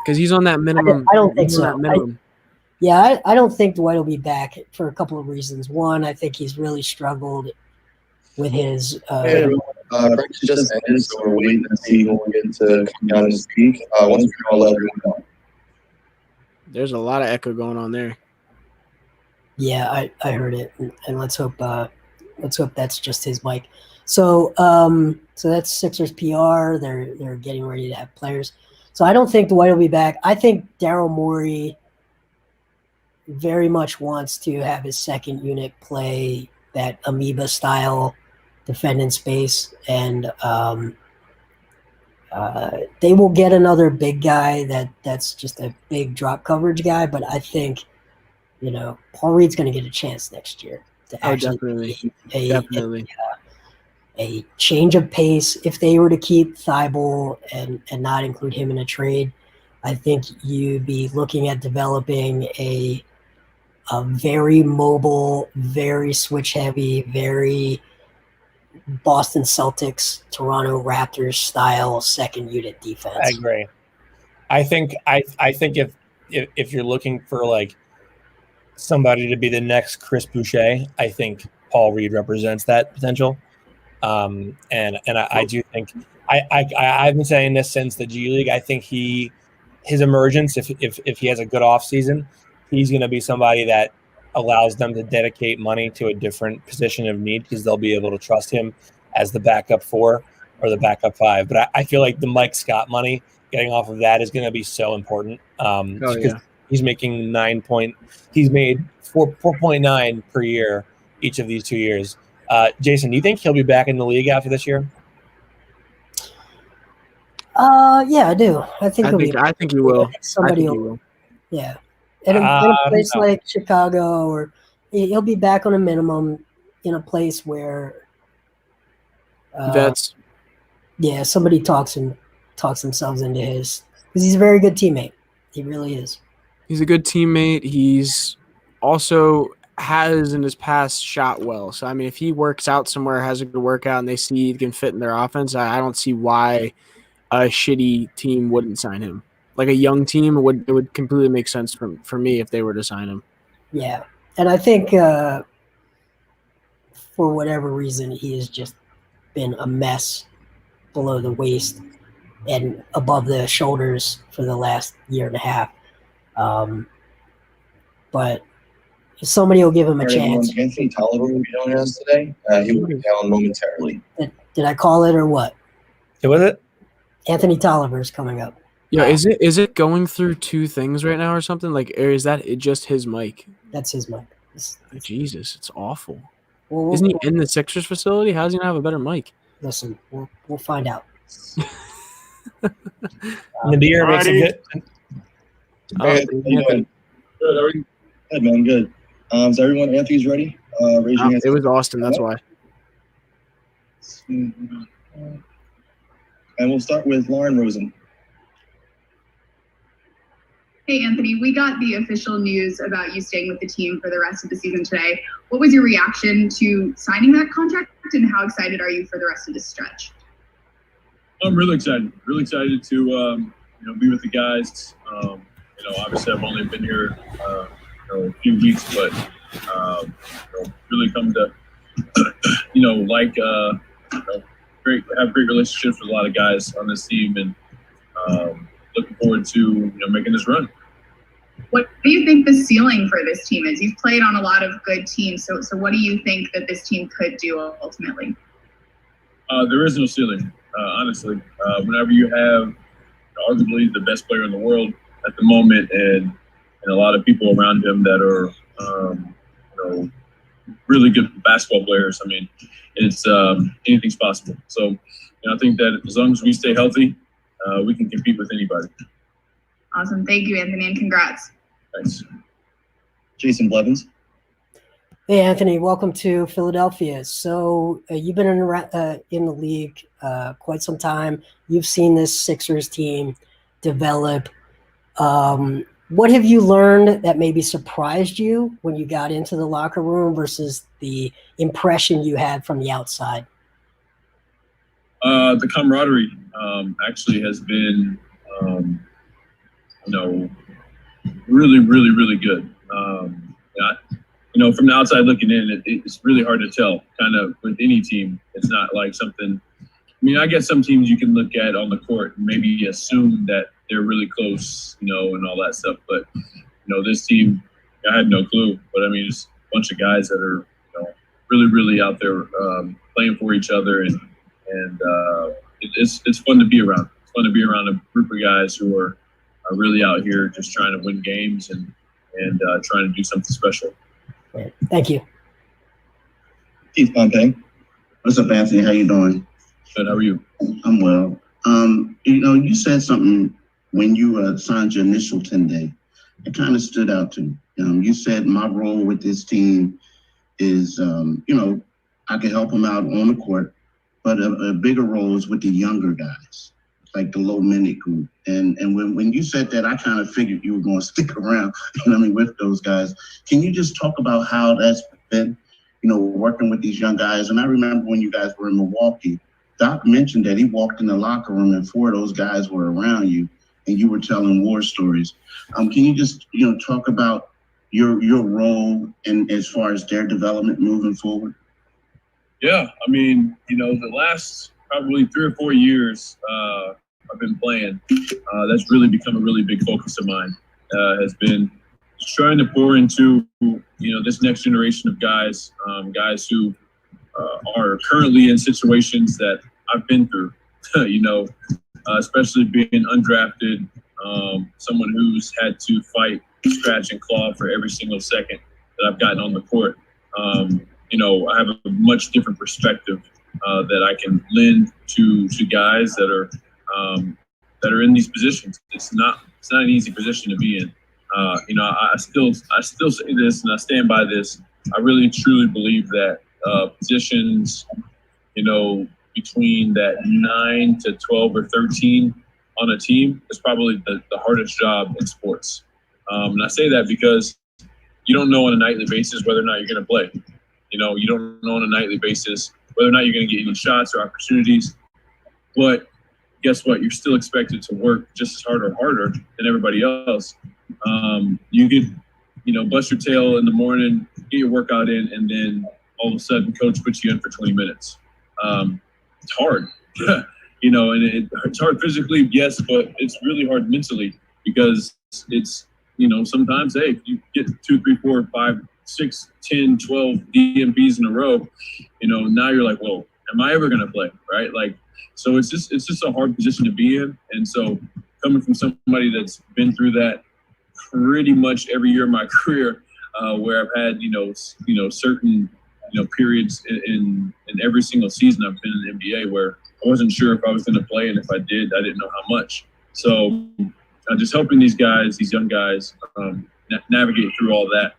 Speaker 3: because he's on that minimum.
Speaker 1: I don't think so. I don't think Dwight will be back for a couple of reasons. One, I think he's really struggled with his.
Speaker 4: Practice just ended, so we're waiting to see who will get to come down and speak. Once we all let everyone know.
Speaker 3: There's a lot of echo going on there.
Speaker 1: Yeah, I heard it, and let's hope that's just his mic. So that's Sixers PR. They're getting ready to have players. So I don't think Dwight will be back. I think Daryl Morey very much wants to have his second unit play that amoeba style defend in space, and they will get another big guy that's just a big drop coverage guy. But I think Paul Reed's going to get a chance next year to actually
Speaker 3: definitely.
Speaker 1: A change of pace. If they were to keep Thibault and not include him in a trade, I think you'd be looking at developing a very mobile, very switch heavy, very Boston Celtics, Toronto Raptors style second unit defense.
Speaker 2: I agree. I think if you're looking for like somebody to be the next Chris Boucher, I think Paul Reed represents that potential. And I do think I've been saying this since the G League. I think his emergence, if he has a good offseason, he's going to be somebody that allows them to dedicate money to a different position of need because they'll be able to trust him as the backup 4 or the backup 5. But I feel like the Mike Scott money getting off of that is going to be so important because he's making he's made 4.9 per year each of these 2 years. Jason, do you think he'll be back in the league after this year?
Speaker 1: Yeah, I do. I think
Speaker 3: he will.
Speaker 1: Somebody will. Yeah. In a place like Chicago, or he'll be back on a minimum in a place where somebody talks themselves into his, because he's a very good teammate. He really is.
Speaker 3: He's a good teammate. He's also has in his past shot well. So I mean, if he works out somewhere, has a good workout, and they see he can fit in their offense, I don't see why a shitty team wouldn't sign him. Like a young team, it would completely make sense for me if they were to sign him.
Speaker 1: Yeah, and I think for whatever reason, he has just been a mess below the waist and above the shoulders for the last year and a half. But somebody will give him a chance.
Speaker 4: Anthony Tolliver will be joining us today. He will be down momentarily.
Speaker 1: Did I call it or what?
Speaker 2: Who was it?
Speaker 1: Anthony Tolliver is coming up.
Speaker 3: Yeah, is it going through two things right now or something? Like, or is that just his mic?
Speaker 1: That's his mic.
Speaker 3: Jesus, it's awful.
Speaker 1: Well,
Speaker 3: Isn't he in the Sixers facility? How does he not have a better mic?
Speaker 1: Listen, we'll find out.
Speaker 2: Nadir makes it good.
Speaker 4: Hey, how you doing? Good. Are you? Good, man. Good. Is everyone? Anthony's ready? Raise your hands.
Speaker 3: It was Austin. That's why.
Speaker 4: And we'll start with Lauren Rosen.
Speaker 5: Hey, Anthony, we got the official news about you staying with the team for the rest of the season today. What was your reaction to signing that contract, and how excited are you for the rest of this stretch?
Speaker 6: I'm really excited. Really excited to be with the guys. Obviously I've only been here a few weeks, but really come to have great relationships with a lot of guys on this team, and looking forward to making this run.
Speaker 5: What do you think the ceiling for this team is? You've played on a lot of good teams, so what do you think that this team could do ultimately?
Speaker 6: There is no ceiling, honestly. Whenever you have arguably the best player in the world at the moment, and a lot of people around him that are really good basketball players, I mean, it's anything's possible. So I think that as long as we stay healthy, we can compete with anybody.
Speaker 5: Awesome. Thank you, Anthony, and congrats.
Speaker 6: Thanks.
Speaker 4: Jason Blevins.
Speaker 1: Hey, Anthony, welcome to Philadelphia. So you've been in the league quite some time. You've seen this Sixers team develop. What have you learned that maybe surprised you when you got into the locker room versus the impression you had from the outside?
Speaker 6: The camaraderie actually has been, really, really, really good. From the outside looking in, it's really hard to tell. Kind of with any team, it's not like something. I mean, I guess some teams you can look at on the court and maybe assume that they're really close, and all that stuff. But this team, I had no clue. But I mean, it's a bunch of guys that are, really, really out there playing for each other, and it's fun to be around. It's fun to be around a group of guys who are really out here just trying to win games and trying to do something special.
Speaker 1: Right. Thank you.
Speaker 4: Keith Pompey.
Speaker 7: What's up, Anthony? How you doing?
Speaker 6: Good. How are you?
Speaker 7: I'm well. You said something when you signed your initial 10-day. It kind of stood out to me. You said my role with this team is, I can help them out on the court, but a bigger role is with the younger guys, like the low-minute group. And when you said that, I kind of figured you were going to stick around, with those guys. Can you just talk about how that's been, working with these young guys? And I remember when you guys were in Milwaukee, Doc mentioned that he walked in the locker room and 4 of those guys were around you and you were telling war stories. Can you just, talk about your role and as far as their development moving forward?
Speaker 6: Yeah, I mean, the last probably 3 or 4 years I've been playing, that's really become a really big focus of mine. Has been trying to pour into, this next generation of guys, guys who are currently in situations that I've been through, especially being undrafted, someone who's had to fight, scratch, and claw for every single second that I've gotten on the court. I have a much different perspective that I can lend to guys that are in these positions. It's not an easy position to be in. I still say this, and I stand by this. I really truly believe that positions, between that 9 to 12 or 13 on a team is probably the hardest job in sports. And I say that because you don't know on a nightly basis whether or not you're going to play. You don't know on a nightly basis whether or not you're going to get any shots or opportunities. But guess what? You're still expected to work just as hard or harder than everybody else. You could, bust your tail in the morning, get your workout in, and then all of a sudden coach puts you in for 20 minutes. It's hard. and it's hard physically, yes, but it's really hard mentally because it's, sometimes, hey, if you get 2, 3, 4, 5, 6, 10, 12 DMPs in a row, now you're like, well, am I ever going to play, right? Like, so it's just a hard position to be in. And so coming from somebody that's been through that pretty much every year of my career, where I've had, certain, periods in every single season I've been in the NBA where I wasn't sure if I was going to play. And if I did, I didn't know how much. So just helping these guys, these young guys, navigate through all that,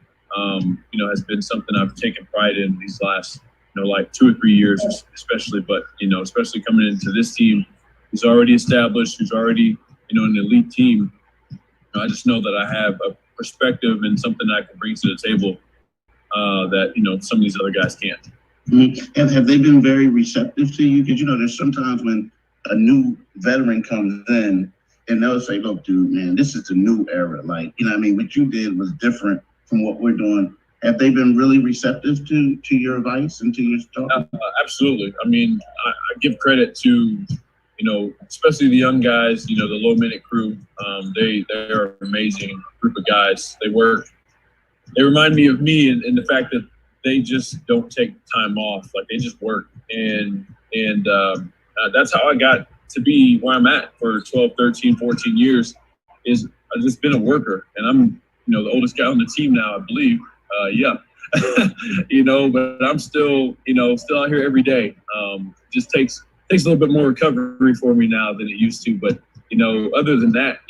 Speaker 6: has been something I've taken pride in these last, like 2 or 3 years, especially. But, especially coming into this team who's already established, who's already, an elite team. I just know that I have a perspective and something I can bring to the table that, some of these other guys can't.
Speaker 7: Mm-hmm. Have they been very receptive to you? Because, there's sometimes when a new veteran comes in and they'll say, look, dude, man, this is the new era. Like, what you did was different from what we're doing. Have they been really receptive to your advice and to your talk?
Speaker 6: Absolutely. I mean, I give credit to, especially the young guys, the low-minute crew. They are an amazing group of guys. They remind me of me in the fact that they just don't take time off. Like, they just work. And that's how I got to be where I'm at for 12, 13, 14 years is I've just been a worker. And I'm, the oldest guy on the team now, I believe. But I'm still out here every day. Just takes a little bit more recovery for me now than it used to. But, other than that,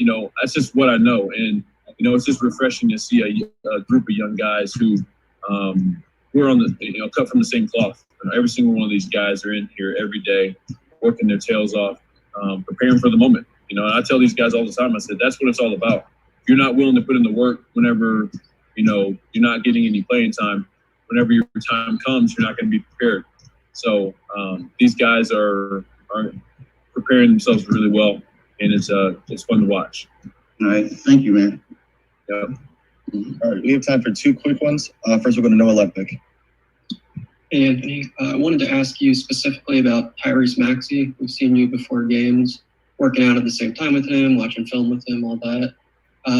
Speaker 6: that's just what I know. And, it's just refreshing to see a group of young guys who we're on the, cut from the same cloth. Every single one of these guys are in here every day, working their tails off, preparing for the moment. And I tell these guys all the time, I said, that's what it's all about. If you're not willing to put in the work whenever, you're not getting any playing time, whenever your time comes, you're not going to be prepared. So these guys are preparing themselves really well, and it's fun to watch.
Speaker 7: All right. Thank you, man.
Speaker 6: Yeah.
Speaker 4: All right. We have time for 2 quick ones. First, we're going to Noah Olympic.
Speaker 8: Hey, Anthony. I wanted to ask you specifically about Tyrese Maxey. We've seen you before games, working out at the same time with him, watching film with him, all that.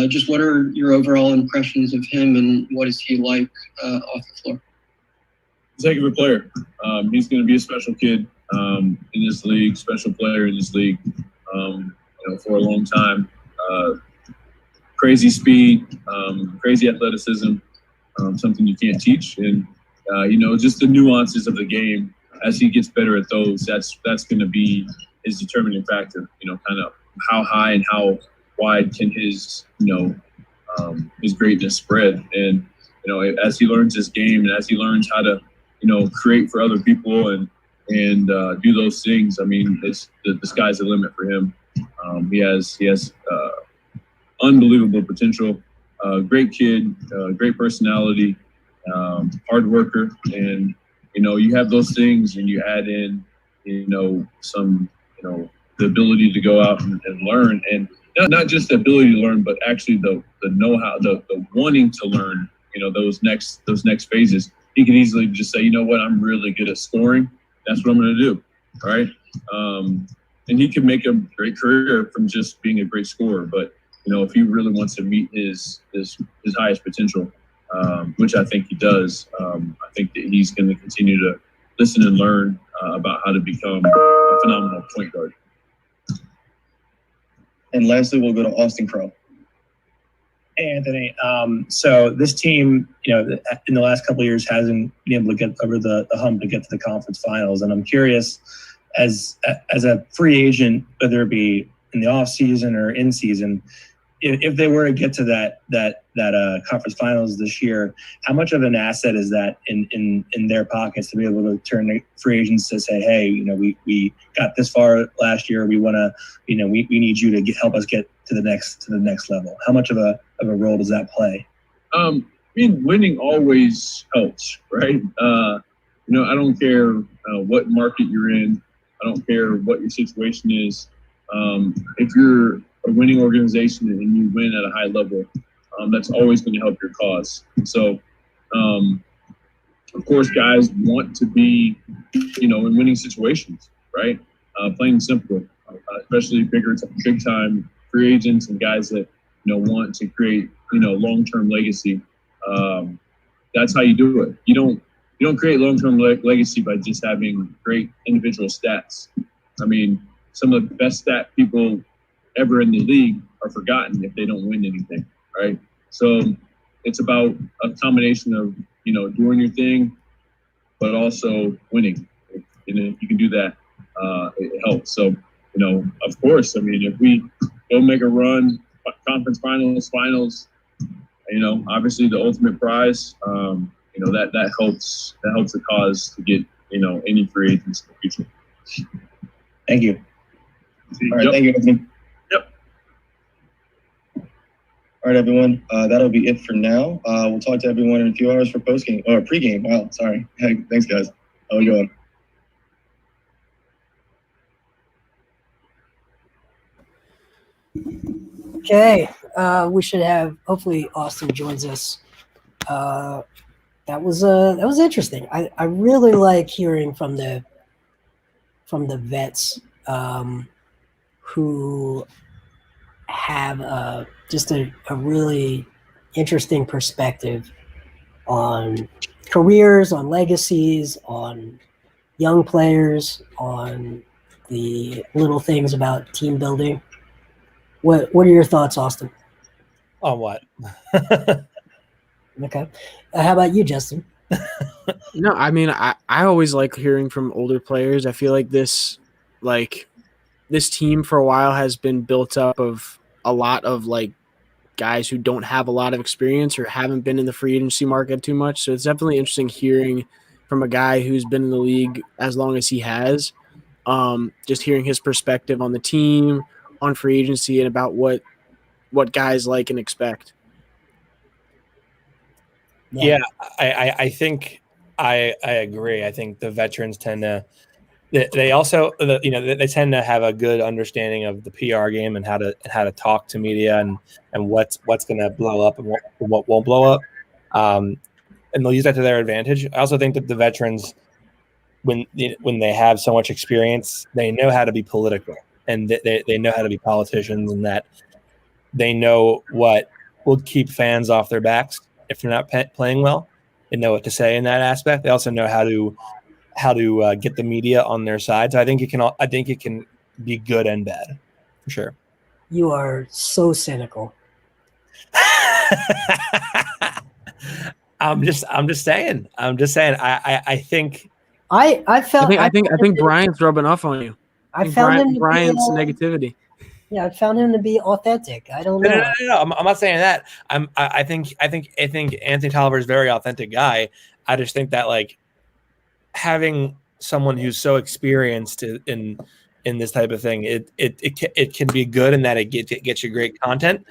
Speaker 8: Just what are your overall impressions of him, and what is he like off the floor?
Speaker 6: He's a heck of a player. He's going to be a special kid in this league, special player in this league for a long time. Crazy speed, crazy athleticism, something you can't teach. And, just the nuances of the game, as he gets better at those, that's going to be his determining factor, kind of how high and how wide can his greatness spread. And, as he learns his game and as he learns how to, create for other people and do those things, I mean, the sky's the limit for him. He has unbelievable potential, great kid, great personality, hard worker. And, you have those things and you add in, some, the ability to go out and learn, and not just the ability to learn, but actually the know-how, the wanting to learn, those next phases. He can easily just say, what, I'm really good at scoring. That's what I'm going to do. All right. And he can make a great career from just being a great scorer. But, if he really wants to meet his highest potential, which I think he does, I think that he's going to continue to listen and learn about how to become a phenomenal point guard.
Speaker 4: And lastly, we'll go to Austin Crow.
Speaker 9: Hey, Anthony. So this team, in the last couple of years hasn't been able to get over the hump to get to the conference finals. And I'm curious, as a free agent, whether it be in the off season or in season, if they were to get to that conference finals this year, how much of an asset is that in their pockets to be able to turn to free agents to say, hey, we got this far last year. We want to, we need you to help us get to the next level. How much of a role does that play?
Speaker 6: Winning always helps, right? I don't care what market you're in. I don't care what your situation is. If you're a winning organization and you win at a high level, that's always going to help your cause. So, of course, guys want to be, in winning situations, right? plain and simple. Especially big time free agents and guys that want to create long-term legacy. That's how you do it. You don't create long-term legacy by just having great individual stats. I mean, some of the best stat people ever in the league are forgotten if they don't win anything, right? So it's about a combination of doing your thing, but also winning. And if you can do that, it helps. So of course, I mean, if we go make a run, conference finals, obviously the ultimate prize, that helps the cause to get any free agents in the future.
Speaker 9: Thank you. All right,
Speaker 6: Yep.
Speaker 9: thank you, Anthony.
Speaker 6: Yep.
Speaker 9: All right, everyone. That'll be it for now. We'll talk to everyone in a few hours for post-game or pre-game. Wow, sorry. Hey, thanks, guys. How we going?
Speaker 1: Okay, we should have. Hopefully, Austin joins us. That was interesting. I really like hearing from the vets who have just a really interesting perspective on careers, on legacies, on young players, on the little things about team building. What are your thoughts, Austin?
Speaker 2: On what?
Speaker 1: Okay. How about you, Justin?
Speaker 3: No, I mean, I always like hearing from older players. I feel like this team for a while has been built up of a lot of guys who don't have a lot of experience or haven't been in the free agency market too much. So it's definitely interesting hearing from a guy who's been in the league as long as he has, just hearing his perspective on the team, on free agency, and about what guys like and expect.
Speaker 2: Yeah, I think I agree. I think the veterans tend to they also they tend to have a good understanding of the PR game and how to talk to media and what's going to blow up and what won't blow up, and they'll use that to their advantage. I also think that the veterans, when they have so much experience, they know how to be political and they know how to be politicians, and that they know what will keep fans off their backs if they're not playing well. They know what to say in that aspect. They also know how to get the media on their side. So I think it can be good and bad, for sure.
Speaker 1: You are so cynical.
Speaker 3: I'm just saying. I think.
Speaker 1: I
Speaker 3: think Brian's rubbing off on you.
Speaker 1: I found
Speaker 3: Brian's negativity.
Speaker 1: Yeah, I found him to be authentic. I don't know.
Speaker 2: No. I'm not saying that. I think Anthony Tolliver is a very authentic guy. I just think that having someone who's so experienced in this type of thing, it can be good in that it gets you great content,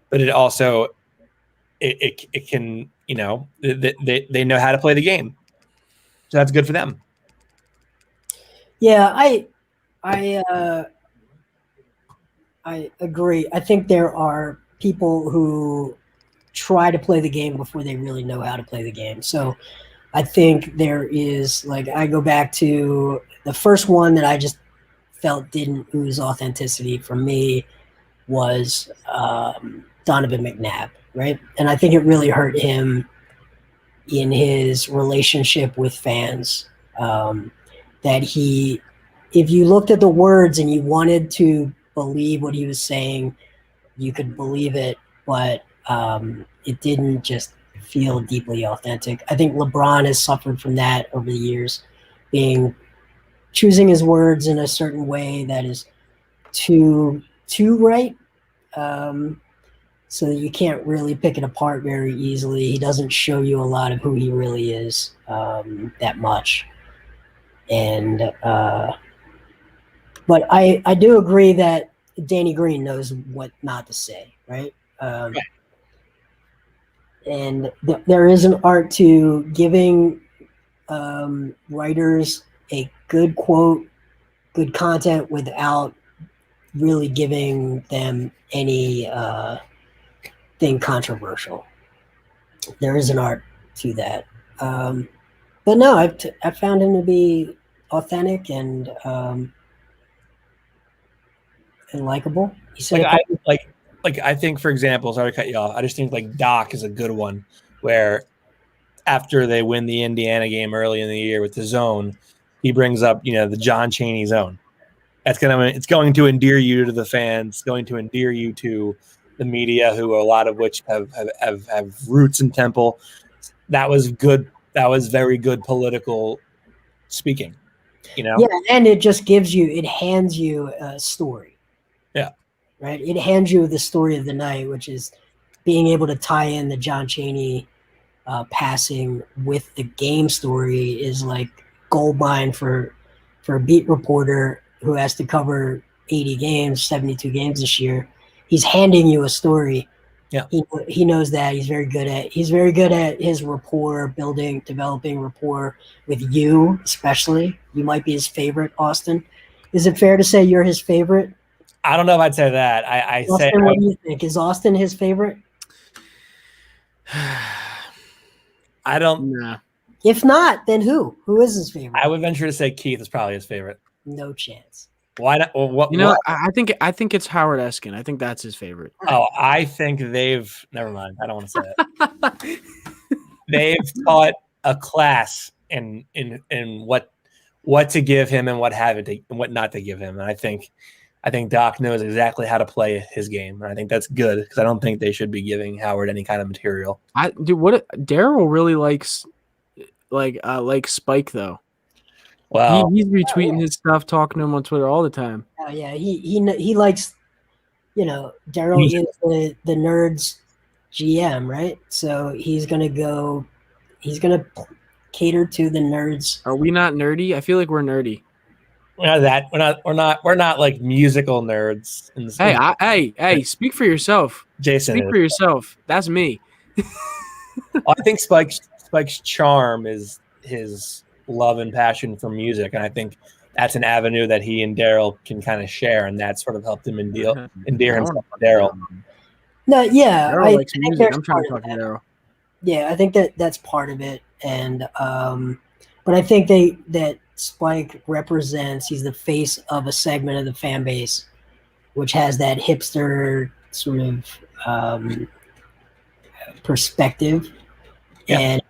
Speaker 2: but it also it can they know how to play the game, so that's good for them.
Speaker 1: Yeah, I agree. I think there are people who try to play the game before they really know how to play the game. So I think there is I go back to the first one that I just felt didn't ooze authenticity from me was Donovan McNabb, right? And I think it really hurt him in his relationship with fans. That if you looked at the words and you wanted to believe what he was saying, you could believe it, but it didn't just feel deeply authentic. I think LeBron has suffered from that over the years, choosing his words in a certain way that is too right, so that you can't really pick it apart very easily. He doesn't show you a lot of who he really is that much, and but I do agree that Danny Green knows what not to say, right? And there is an art to giving writers a good quote, good content without really giving them any thing controversial. There is an art to that. But no, I found him to be authentic, and and likable. He said,
Speaker 2: I think, for example, sorry to cut you off. I just think like Doc is a good one where after they win the Indiana game early in the year with the zone, he brings up, the John Chaney zone. It's going to endear you to the fans, going to endear you to the media, who a lot of which have roots in Temple. That was good. That was very good political speaking.
Speaker 1: Yeah, and it just hands you a story.
Speaker 2: Yeah.
Speaker 1: Right? It hands you the story of the night, which is being able to tie in the John Chaney passing with the game story is like gold mine for a beat reporter who has to cover 80 games, 72 games this year. He's handing you a story.
Speaker 2: Yeah.
Speaker 1: He knows that. He's very good at his rapport, developing rapport with you, especially. You might be his favorite, Austin. Is it fair to say you're his favorite?
Speaker 2: I don't know if I'd say that.
Speaker 1: Austin, what do you think? Is Austin his favorite?
Speaker 2: I don't.
Speaker 3: Nah.
Speaker 1: If not, then who? Who is his favorite?
Speaker 2: I would venture to say Keith is probably his favorite.
Speaker 1: No chance.
Speaker 2: Why not? What?
Speaker 3: I think it's Howard Eskin. I think that's his favorite.
Speaker 2: Oh, I think they've. Never mind. I don't want to say it. They've taught a class in what to give him and what not to give him, and I think Doc knows exactly how to play his game, and I think that's good because I don't think they should be giving Howard any kind of material.
Speaker 3: What Daryl really likes, like Spike though.
Speaker 2: Wow,
Speaker 3: he's retweeting his stuff, talking to him on Twitter all the time.
Speaker 1: Oh yeah, he likes, Daryl is the Nerds GM, right? So he's gonna cater to the Nerds.
Speaker 3: Are we not nerdy? I feel like we're nerdy.
Speaker 2: We're not like musical nerds.
Speaker 3: Hey, speak for yourself.
Speaker 2: Jason,
Speaker 3: speak for yourself. That's me.
Speaker 2: I think Spike's charm is his love and passion for music, and I think that's an avenue that he and Daryl can kind of share, and that sort of helped him endear himself to Daryl.
Speaker 1: No, yeah,
Speaker 3: Daryl likes music. I'm trying to talk to Daryl.
Speaker 1: Yeah, I think that's part of it, and but I think that Spike represents. He's the face of a segment of the fan base, which has that hipster sort of perspective. Yeah. And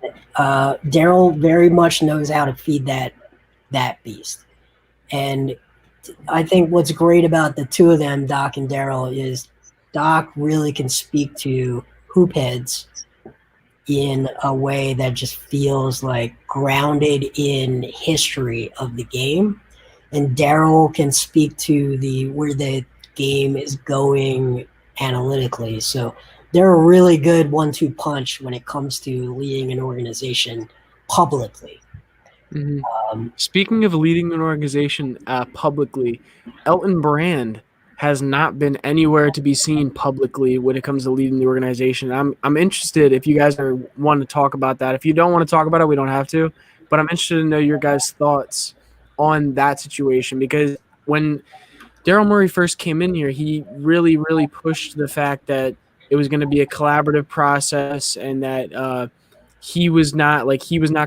Speaker 1: Daryl very much knows how to feed that beast. And I think what's great about the two of them, Doc and Daryl, is Doc really can speak to hoop heads in a way that just feels like grounded in history of the game. And Daryl can speak to where the game is going analytically. So they're a really good 1-2 punch when it comes to leading an organization publicly.
Speaker 3: Mm-hmm. Speaking of leading an organization publicly, Elton Brand has not been anywhere to be seen publicly when it comes to leading the organization. I'm interested if you guys want to talk about that. If you don't want to talk about it, we don't have to. But I'm interested to know your guys' thoughts on that situation, because when Daryl Morey first came in here, he really, really pushed the fact that it was going to be a collaborative process, and that he was not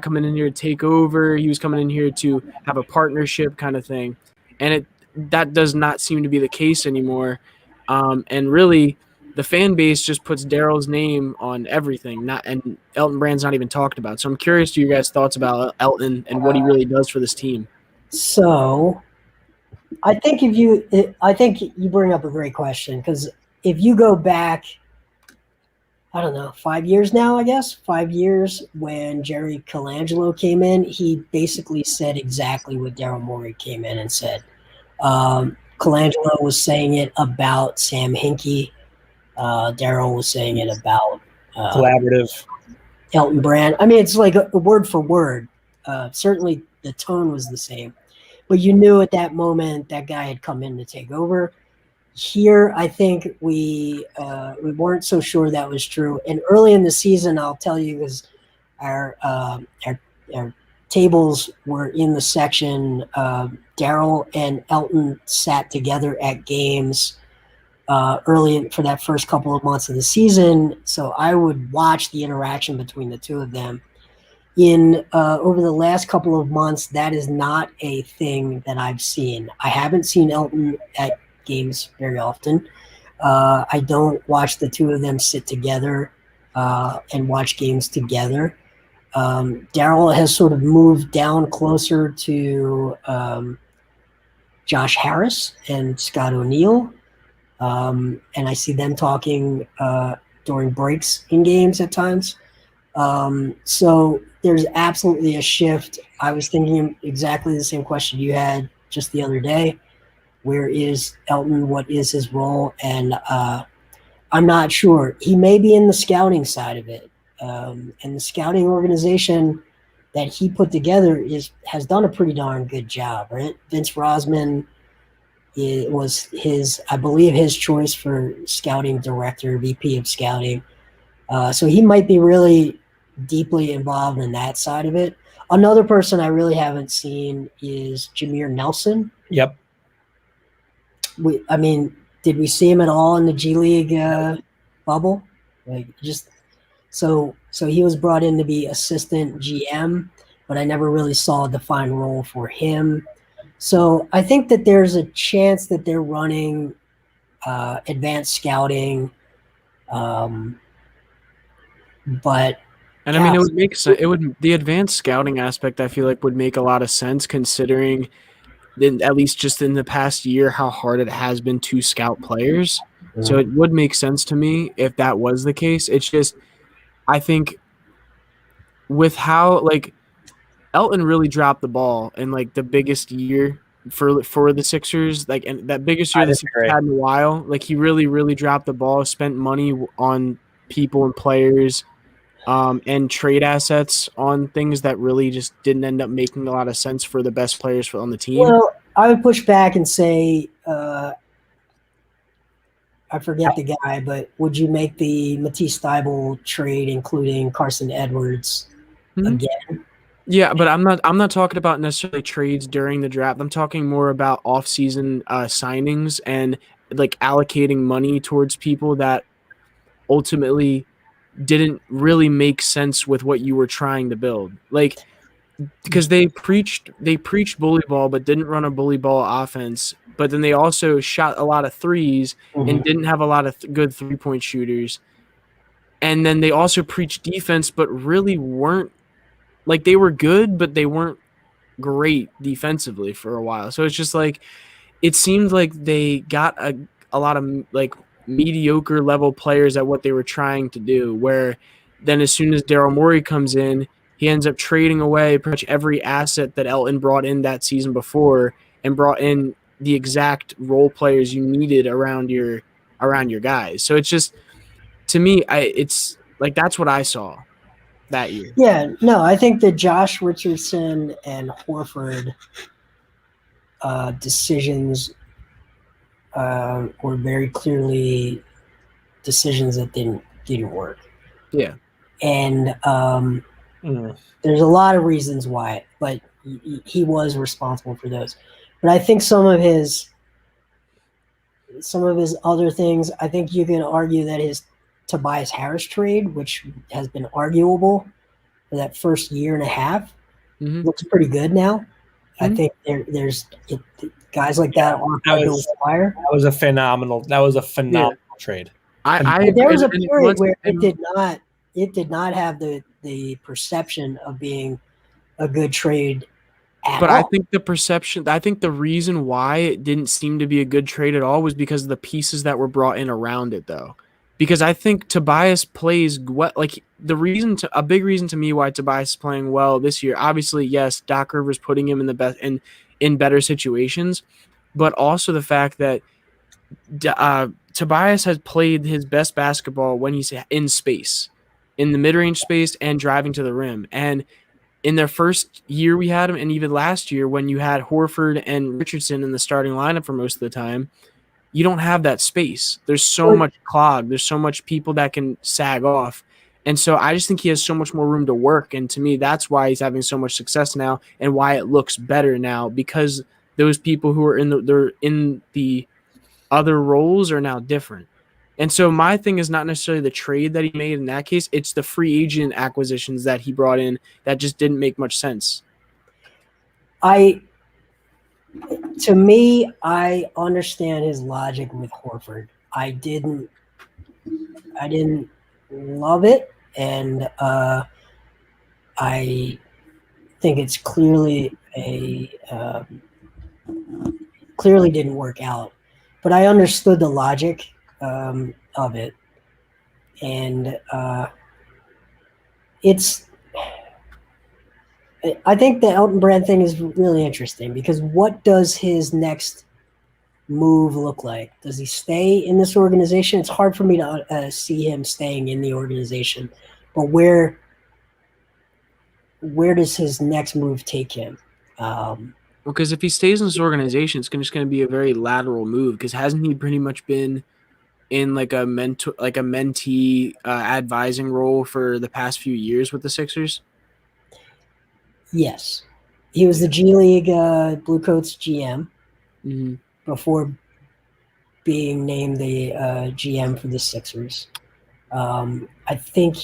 Speaker 3: coming in here to take over. He was coming in here to have a partnership kind of thing, and that does not seem to be the case anymore. And really, the fan base just puts Daryl's name on everything, and Elton Brand's not even talked about. So I'm curious to your guys' thoughts about Elton and what he really does for this team.
Speaker 1: So, I think you bring up a great question, because if you go back, I don't know, 5 years now, I guess. 5 years when Jerry Colangelo came in, he basically said exactly what Daryl Morey came in and said. Colangelo was saying it about Sam Hinkie. Daryl was saying it about
Speaker 2: collaborative.
Speaker 1: Elton Brand. I mean, it's like a word for word. Certainly the tone was the same. But you knew at that moment that guy had come in to take over. Here, I think we weren't so sure that was true. And early in the season, I'll tell you, because our tables were in the section. Daryl and Elton sat together at games early for that first couple of months of the season. So I would watch the interaction between the two of them. Over the last couple of months, that is not a thing that I've seen. I haven't seen Elton at games very often. I don't watch the two of them sit together and watch games together. Daryl has sort of moved down closer to Josh Harris and Scott O'Neal. And I see them talking during breaks in games at times. So there's absolutely a shift. I was thinking exactly the same question you had just the other day. Where is Elton? What is his role? And I'm not sure. He may be in the scouting side of it. And the scouting organization that he put together has done a pretty darn good job, right? Vince Rosman was I believe his choice for scouting director, VP of scouting. So he might be really deeply involved in that side of it. Another person I really haven't seen is Jameer Nelson.
Speaker 2: Yep.
Speaker 1: Did we see him at all in the G League bubble? So he was brought in to be assistant GM, but I never really saw a defined role for him. So I think that there's a chance that they're running advanced scouting, but.
Speaker 3: And I mean, it would make sense. The advanced scouting aspect, I feel like, would make a lot of sense considering, at least just in the past year, how hard it has been to scout players. So it would make sense to me if that was the case. It's just, I think, with how Elton really dropped the ball in the biggest year for the Sixers, and that biggest year the Sixers had in a while. He really, really dropped the ball, spent money on people and players. And trade assets on things that really just didn't end up making a lot of sense for the best players on the team.
Speaker 1: Well, I would push back and say, I forget the guy, but would you make the Matisse Thybulle trade, including Carson Edwards, again?
Speaker 3: Yeah, but I'm not talking about necessarily trades during the draft. I'm talking more about off-season signings and allocating money towards people that ultimately didn't really make sense with what you were trying to build. Because they preached bully ball but didn't run a bully ball offense, but then they also shot a lot of threes and didn't have a lot of good three-point shooters. And then they also preached defense but really weren't they were good, but they weren't great defensively for a while. So it's just it seemed like they got a lot of mediocre level players at what they were trying to do, where then as soon as Daryl Morey comes in, he ends up trading away pretty much every asset that Elton brought in that season before and brought in the exact role players you needed around your guys. So it's just, to me, it's that's what I saw that year.
Speaker 1: Yeah, no, I think the Josh Richardson and Horford decisions were very clearly decisions that didn't work.
Speaker 3: Yeah.
Speaker 1: And there's a lot of reasons why, but he was responsible for those. But I think some of his other things, I think you can argue that his Tobias Harris trade, which has been arguable for that first year and a half, looks pretty good now. I think there's guys like that on fire.
Speaker 2: That was a phenomenal trade.
Speaker 1: There was a period where it did not have the perception of being a good trade at all.
Speaker 3: I think the reason why it didn't seem to be a good trade at all was because of the pieces that were brought in around it, though. Because I think Tobias plays well. A big reason to me why Tobias is playing well this year, obviously, yes, Doc Rivers putting him in the best in better situations, but also the fact that Tobias has played his best basketball when he's in space, in the mid-range space and driving to the rim. And in their first year we had him, and even last year when you had Horford and Richardson in the starting lineup for most of the time, you don't have that space. There's so much clog. There's so much people that can sag off. And so I just think he has so much more room to work. And to me, that's why he's having so much success now and why it looks better now, because those people who are they're in the other roles are now different. And so my thing is not necessarily the trade that he made in that case. It's the free agent acquisitions that he brought in that just didn't make much sense.
Speaker 1: To me, I understand his logic with Horford. I didn't love it, and I think it's clearly clearly didn't work out. But I understood the logic of it, and it's. I think the Elton Brand thing is really interesting because what does his next move look like? Does he stay in this organization? It's hard for me to see him staying in the organization, but where does his next move take him?
Speaker 3: Because if he stays in this organization, it's just going to be a very lateral move. Because hasn't he pretty much been in like a mentee advising role for the past few years with the Sixers?
Speaker 1: Yes, he was the G League Blue Coats GM before being named the GM for the Sixers. I think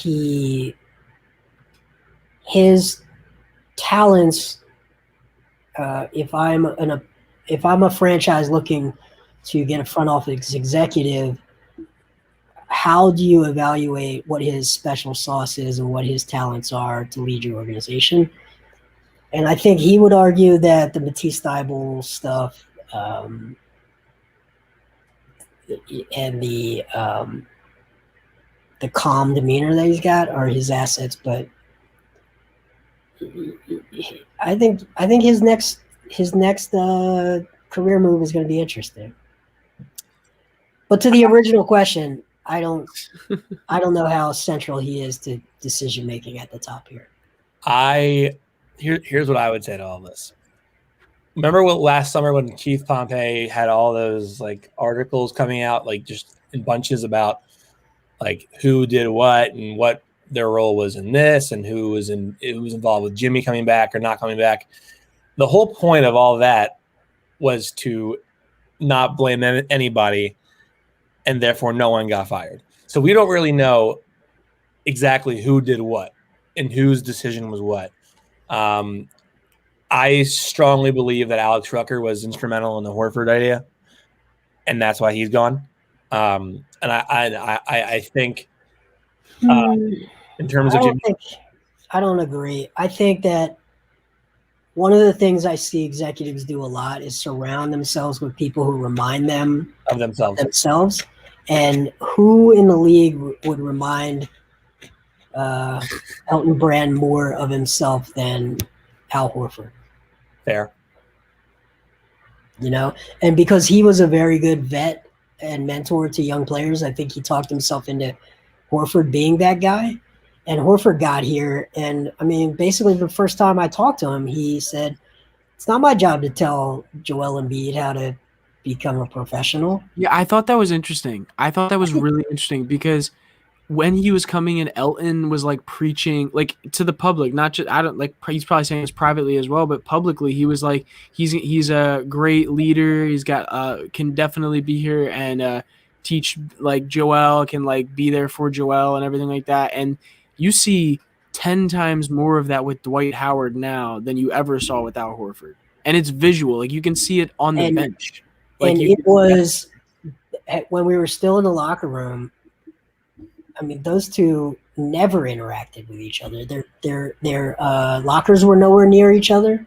Speaker 1: his talents. If I'm a franchise looking to get a front office executive, how do you evaluate what his special sauce is and what his talents are to lead your organization? And I think he would argue that the Matisse Thybulle stuff and the calm demeanor that he's got are his assets, but I think his next career move is going to be interesting. But to the original question, I don't know how central he is to decision making at the top here.
Speaker 2: Here's what I would say to all this. Remember what last summer when Keith Pompey had all those like articles coming out like just in bunches about like who did what and what their role was in this and who was involved with Jimmy coming back or not coming back. The whole point of all that was to not blame anybody, and therefore no one got fired. So we don't really know exactly who did what and whose decision was what. I strongly believe that Alex Rucker was instrumental in the Horford idea, and that's why he's gone. And I think in terms of
Speaker 1: I don't agree. I think that one of the things I see executives do a lot is surround themselves with people who remind them
Speaker 2: of themselves.
Speaker 1: And who in the league would remind Elton Brand more of himself than Al Horford?
Speaker 2: Fair.
Speaker 1: You know, and because he was a very good vet and mentor to young players, I think he talked himself into Horford being that guy. And Horford got here, and I mean, basically the first time I talked to him, he said, "It's not my job to tell Joel Embiid how to become a professional."
Speaker 3: Yeah, I thought that was interesting. I thought that was really interesting because when he was coming in, Elton was like preaching like to the public, not just he's probably saying this privately as well, but publicly he was like he's a great leader. He's got can definitely be here and teach like Joel, can like be there for Joel and everything like that. And you see 10 times more of that with Dwight Howard now than you ever saw with Al Horford. And it's visual. Like you can see it on the bench. Like
Speaker 1: and it was when we were still in the locker room. I mean, those two never interacted with each other. Their lockers were nowhere near each other.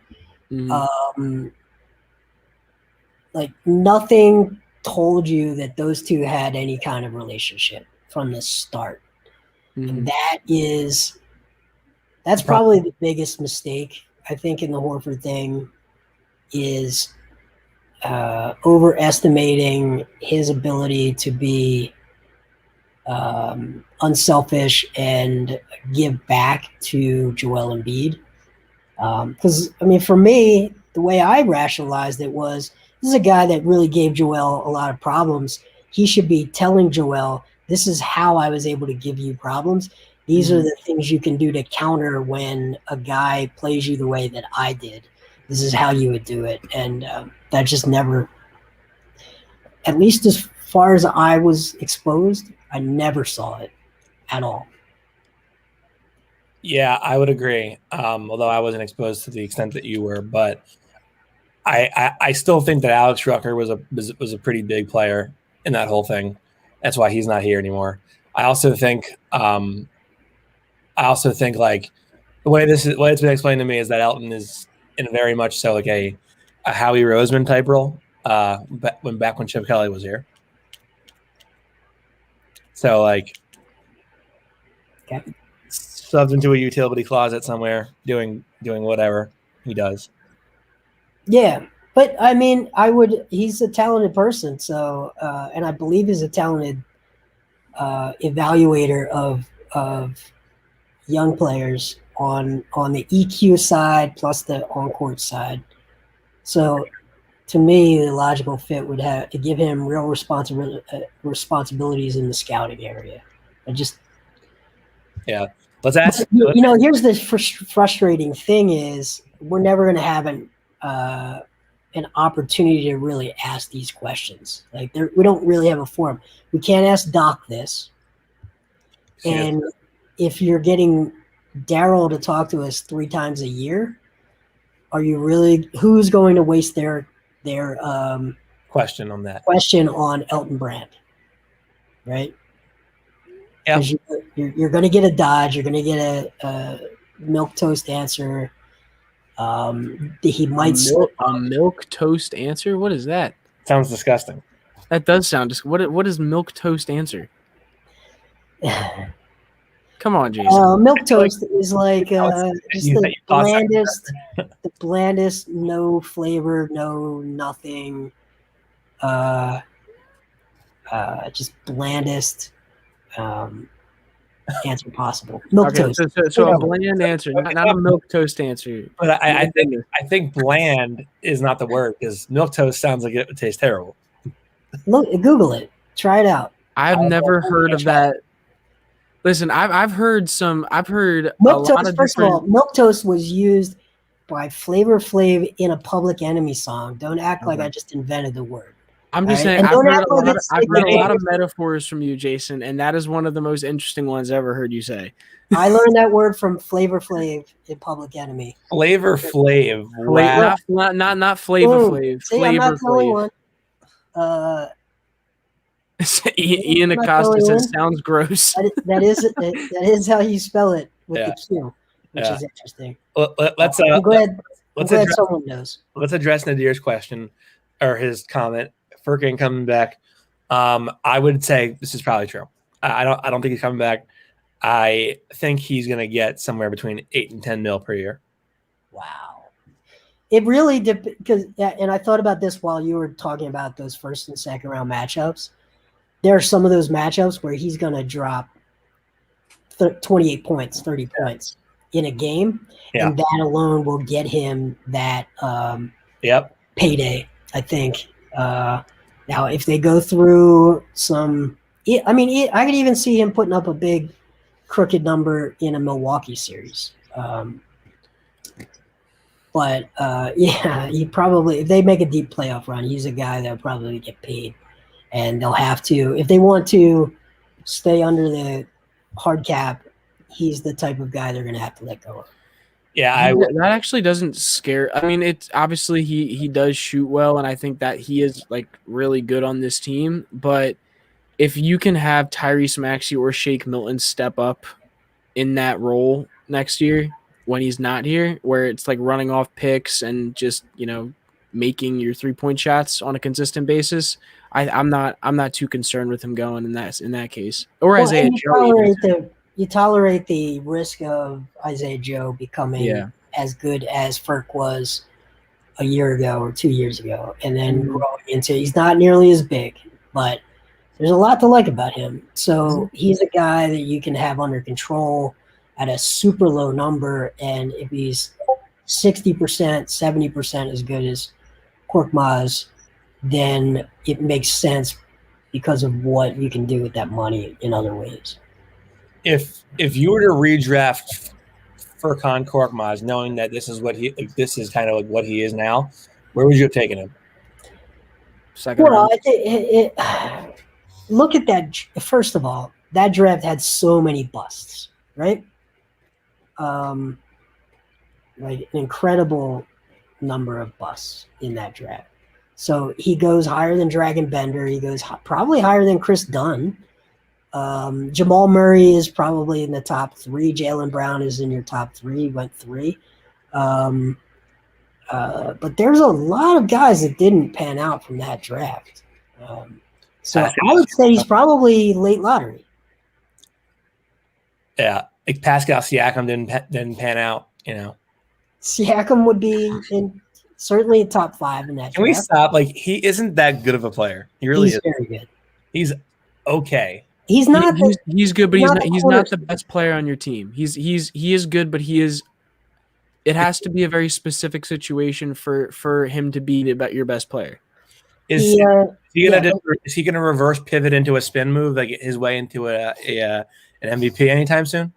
Speaker 1: Like nothing told you that those two had any kind of relationship from the start. And that's probably the biggest mistake, I think, in the Horford thing is overestimating his ability to be unselfish and give back to Joel Embiid. Because, I mean, for me, the way I rationalized it was, this is a guy that really gave Joel a lot of problems. He should be telling Joel, this is how I was able to give you problems. These are the things you can do to counter when a guy plays you the way that I did. This is how you would do it. And that just never, at least as far as I was exposed, I never saw it at all.
Speaker 2: Yeah, I would agree. Although I wasn't exposed to the extent that you were, but I still think that Alex Rucker was a pretty big player in that whole thing. That's why he's not here anymore. I also think like the way it's been explained to me is that Elton is in very much so like a Howie Roseman type role. Back when Chip Kelly was here. So like,
Speaker 1: Okay.
Speaker 2: Subbed into a utility closet somewhere, doing whatever he does.
Speaker 1: Yeah, but I mean, he's a talented person, so and I believe he's a talented evaluator of young players on the EQ side plus the on-court side. So to me, the logical fit would have to give him real responsibilities in the scouting area.
Speaker 2: Let's ask.
Speaker 1: Here's the frustrating thing is we're never going to have an opportunity to really ask these questions. Like we don't really have a forum. We can't ask Doc this. And if you're getting Daryl to talk to us 3 times a year, who's going to waste their
Speaker 2: question on that?
Speaker 1: Question on Elton Brand, right?
Speaker 2: Yeah.
Speaker 1: You're going to get a dodge. You're going to get a milk toast answer. He might
Speaker 3: a milk toast answer. What is that?
Speaker 2: Sounds disgusting.
Speaker 3: That does sound what is milk toast answer? Come on, Jason.
Speaker 1: Milk toast is like just the blandest, no flavor, no nothing. Just blandest answer possible. Milk toast.
Speaker 3: So a bland answer, not a milk toast answer.
Speaker 2: But I think bland is not the word because milk toast sounds like it would taste terrible.
Speaker 1: Look, Google it. Try it out.
Speaker 3: I've never heard of that. Listen, I've heard
Speaker 1: milk toast. First of all, milk toast was used by Flavor Flav in a Public Enemy song. Don't act like I just invented the word.
Speaker 3: I'm just saying, I've heard a lot of metaphors from you, Jason, and that is one of the most interesting ones I ever heard you say.
Speaker 1: I learned that word from Flavor Flav in Public Enemy.
Speaker 2: Flavor Flav.
Speaker 3: Wow. Not Flavor Flav.
Speaker 1: See,
Speaker 3: Flavor
Speaker 1: I'm not
Speaker 3: Flav.
Speaker 1: One.
Speaker 3: Ian Acosta says, sounds gross.
Speaker 1: That is how you spell it with the Q, which is interesting. I'm glad someone knows.
Speaker 2: Let's address Nadir's question or his comment. Furkan coming back. I would say this is probably true. I don't think he's coming back. I think he's going to get somewhere between 8 and 10 mil per year.
Speaker 1: Wow. It really because and I thought about this while you were talking about those first and second round matchups. There are some of those matchups where he's going to drop 28 points, 30 points in a game, and that alone will get him that payday, I think. Now, if they go through I could even see him putting up a big crooked number in a Milwaukee series. But he probably, if they make a deep playoff run, he's a guy that'll probably get paid. And they'll have to, if they want to stay under the hard cap, he's the type of guy they're going to have to let go of.
Speaker 3: Yeah, that actually doesn't scare. I mean, it's obviously he does shoot well, and I think that he is like really good on this team. But if you can have Tyrese Maxey or Shake Milton step up in that role next year when he's not here, where it's like running off picks and just making your 3-point shots on a consistent basis, I'm not too concerned with him going in that case. Or Isaiah Joe.
Speaker 1: You tolerate the risk of Isaiah Joe becoming as good as Furk was a year ago or 2 years ago, and then growing into he's not nearly as big, but there's a lot to like about him. So he's a guy that you can have under control at a super low number, and if he's 60%, 70% as good as Korkmaz, then it makes sense because of what you can do with that money in other ways.
Speaker 2: If you were to redraft Furkan Korkmaz, knowing that this is kind of like what he is now, where would you have taken him?
Speaker 3: Second round.
Speaker 1: I think look at that. First of all, that draft had so many busts, right? Like an incredible number of busts in that draft. So he goes higher than Dragon Bender. He goes probably higher than Chris Dunn. Jamal Murray is probably in the top 3. Jaylen Brown is in your top 3. Went 3. But there's a lot of guys that didn't pan out from that draft. So I would say he's probably late lottery.
Speaker 2: Yeah, like Pascal Siakam didn't pan out.
Speaker 1: Siakam would be certainly in top 5 in that.
Speaker 2: Can we stop? Like, he isn't that good of a player. He really is.
Speaker 1: Very good.
Speaker 2: He's okay.
Speaker 1: He's not.
Speaker 3: He's good, but he's not the best player on your team. He is good, but he is. It has to be a very specific situation for him to be your best player.
Speaker 2: Is he gonna reverse pivot into a spin move, like his way into an MVP anytime soon?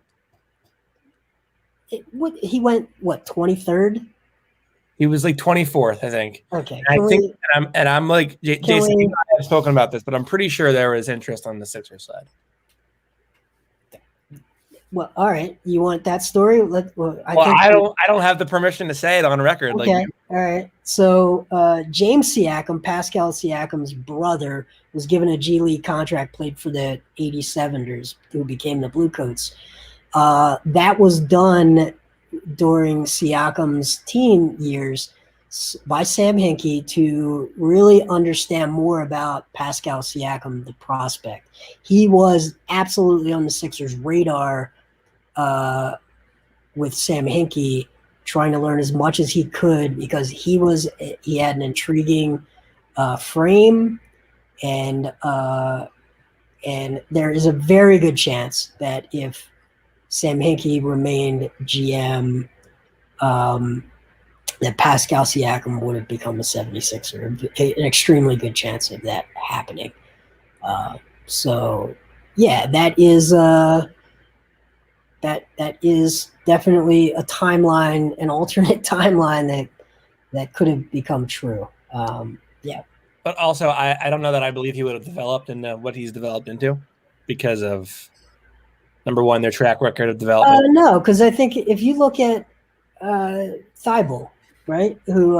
Speaker 1: He went 23rd.
Speaker 2: He was like 24th, I think.
Speaker 1: Okay.
Speaker 2: I'm like Jason. You and I have spoken about this, but I'm pretty sure there was interest on the Sixers side.
Speaker 1: Well, all right. You want that story?
Speaker 2: I don't have the permission to say it on record.
Speaker 1: Okay. All right. So James Siakam, Pascal Siakam's brother, was given a G League contract, played for the 87ers, who became the Bluecoats. That was done during Siakam's teen years by Sam Hinkie to really understand more about Pascal Siakam, the prospect. He was absolutely on the Sixers' radar with Sam Hinkie, trying to learn as much as he could because he had an intriguing frame, and there is a very good chance that if Sam Hinkie remained GM, that Pascal Siakam would have become a 76er. An extremely good chance of that happening. So, yeah, that is definitely a timeline, an alternate timeline that could have become true. Yeah.
Speaker 2: But also, I don't know that I believe he would have developed into what he's developed into because of, number one, their track record of development.
Speaker 1: No, because I think if you look at Thibault, right, who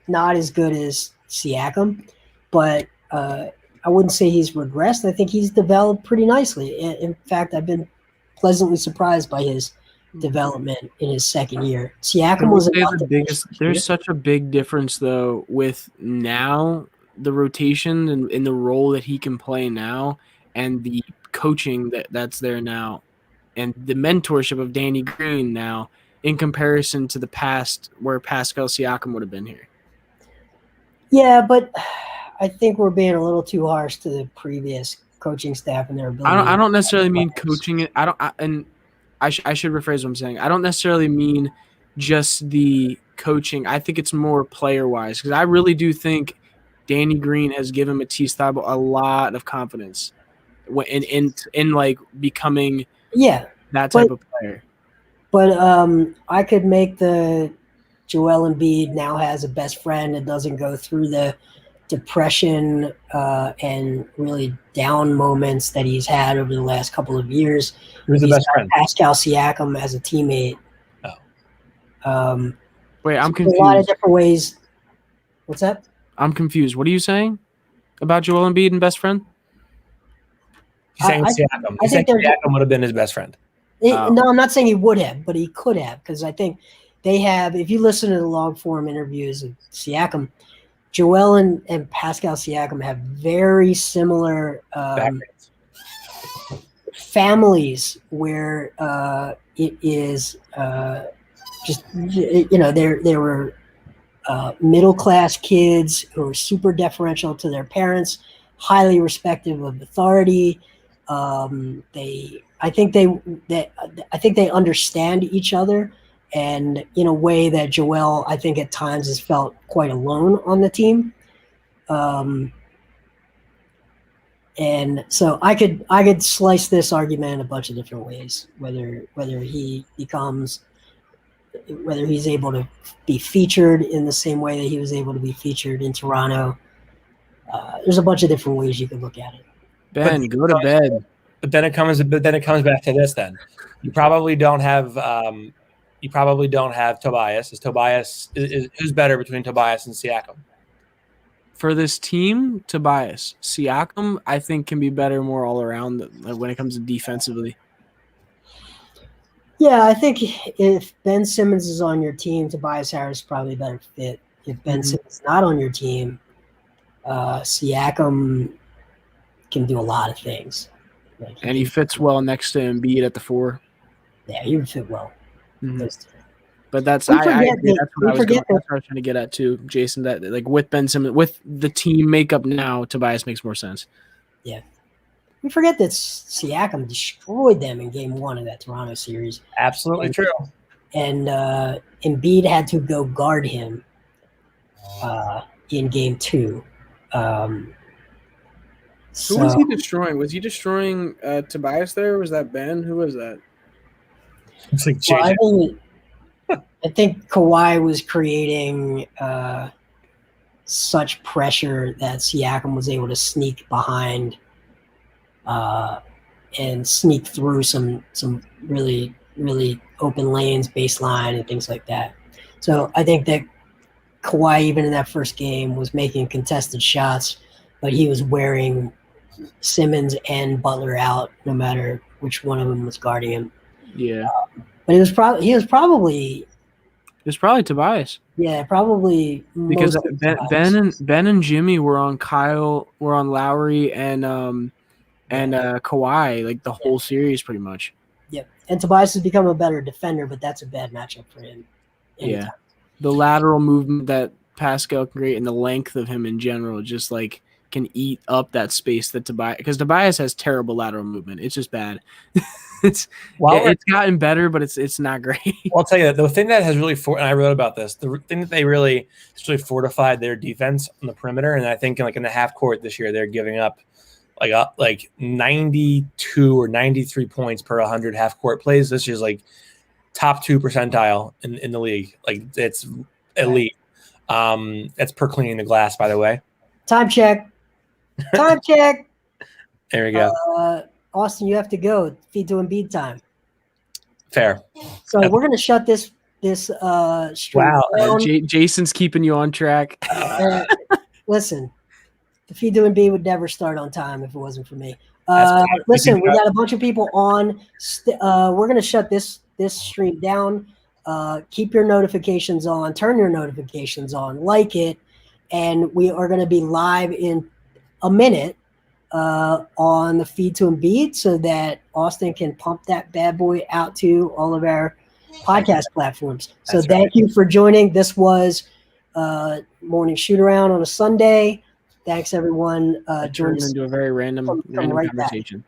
Speaker 1: not as good as Siakam, but I wouldn't say he's regressed. I think he's developed pretty nicely. In fact, I've been pleasantly surprised by his development in his second year. Siakam was
Speaker 3: the biggest. There's such a big difference, though, with now the rotation and in the role that he can play now, and the coaching that's there now, and the mentorship of Danny Green now, in comparison to the past where Pascal Siakam would have been here.
Speaker 1: Yeah, but I think we're being a little too harsh to the previous coaching staff and their ability.
Speaker 3: I don't necessarily mean coaching it. I should rephrase what I'm saying. I don't necessarily mean just the coaching. I think it's more player-wise, because I really do think Danny Green has given Matisse Thybulle a lot of confidence in like becoming that type of player.
Speaker 1: But I could make the Joel Embiid now has a best friend and doesn't go through the depression and really down moments that he's had over the last couple of years.
Speaker 2: Who's the best friend?
Speaker 1: Pascal Siakam as a teammate.
Speaker 3: Wait, I'm confused.
Speaker 1: A lot of different ways. What's that?
Speaker 3: I'm confused. What are you saying about Joel Embiid and best friend?
Speaker 2: He's saying Siakam. He's saying Siakam would have been his best friend.
Speaker 1: No, I'm not saying he would have, but he could have, because I think they have, if you listen to the long form interviews of Siakam, Joel and Pascal Siakam have very similar families where it is just, they were middle-class kids who were super deferential to their parents, highly respectful of authority. I think they understand each other, and in a way that Joel, I think at times has felt quite alone on the team. And so I could slice this argument in a bunch of different ways, whether he's able to be featured in the same way that he was able to be featured in Toronto. There's a bunch of different ways you could look at it.
Speaker 3: Ben, go to bed.
Speaker 2: But then it comes back to this. Then you probably don't have you probably don't have Tobias. Who's better between Tobias and Siakam?
Speaker 3: For this team, Tobias. Siakam, I think, can be better more all around when it comes to defensively.
Speaker 1: Yeah, I think if Ben Simmons is on your team, Tobias Harris is probably a better fit. If Ben Simmons is not on your team, Siakam can do a lot of things.
Speaker 3: And he fits well next to Embiid at the 4.
Speaker 1: Yeah, he would fit well.
Speaker 3: Mm-hmm. But that's
Speaker 1: I
Speaker 3: agree. That's what I was trying to get at too, Jason. That like with Ben Simmons, with the team makeup now, Tobias makes more sense.
Speaker 1: Yeah, we forget that Siakam destroyed them in Game 1 of that Toronto series.
Speaker 2: Absolutely true.
Speaker 1: And Embiid had to go guard him in Game 2.
Speaker 3: Who was he destroying? Was he destroying Tobias there? Or was that Ben? Who was that?
Speaker 2: It's like
Speaker 1: I think Kawhi was creating such pressure that Siakam was able to sneak behind and sneak through some really, really open lanes, baseline, and things like that. So I think that Kawhi, even in that first game, was making contested shots, but he was wearing Simmons and Butler out no matter which one of them was guarding him.
Speaker 3: Yeah.
Speaker 1: But it was probably
Speaker 3: Tobias.
Speaker 1: Yeah, probably
Speaker 3: because Ben and Jimmy were on Lowry and Kawhi like the whole series pretty much.
Speaker 1: Yep. And Tobias has become a better defender, but that's a bad matchup for him.
Speaker 3: Anytime. Yeah. The lateral movement that Pascal can create and the length of him in general just like can eat up that space that Tobias has terrible lateral movement. It's just bad. It's gotten better, but it's not great.
Speaker 2: Well, I'll tell you, the thing that has really and I wrote about this, the thing that they really fortified their defense on the perimeter, and I think in the half court this year, they're giving up like 92 or 93 points per 100 half court plays. This is like top 2 percentile in the league. Like it's elite. That's per cleaning the glass, by the way.
Speaker 1: Time check.
Speaker 2: There we go.
Speaker 1: Austin, you have to go. Feed to Embiid time.
Speaker 2: Fair.
Speaker 1: So we're gonna shut this stream.
Speaker 3: Wow, Jason's keeping you on track.
Speaker 1: Listen, the Feed to Embiid would never start on time if it wasn't for me. Listen, we got a bunch of people on. We're gonna shut this stream down. Keep your notifications on. Turn your notifications on. Like it, and we are gonna be live in a minute. On the Feed to Embiid so that Austin can pump that bad boy out to all of podcast platforms. So thank you for joining. This was Morning Shoot Around on a Sunday. Thanks everyone.
Speaker 3: Turned into a very random conversation.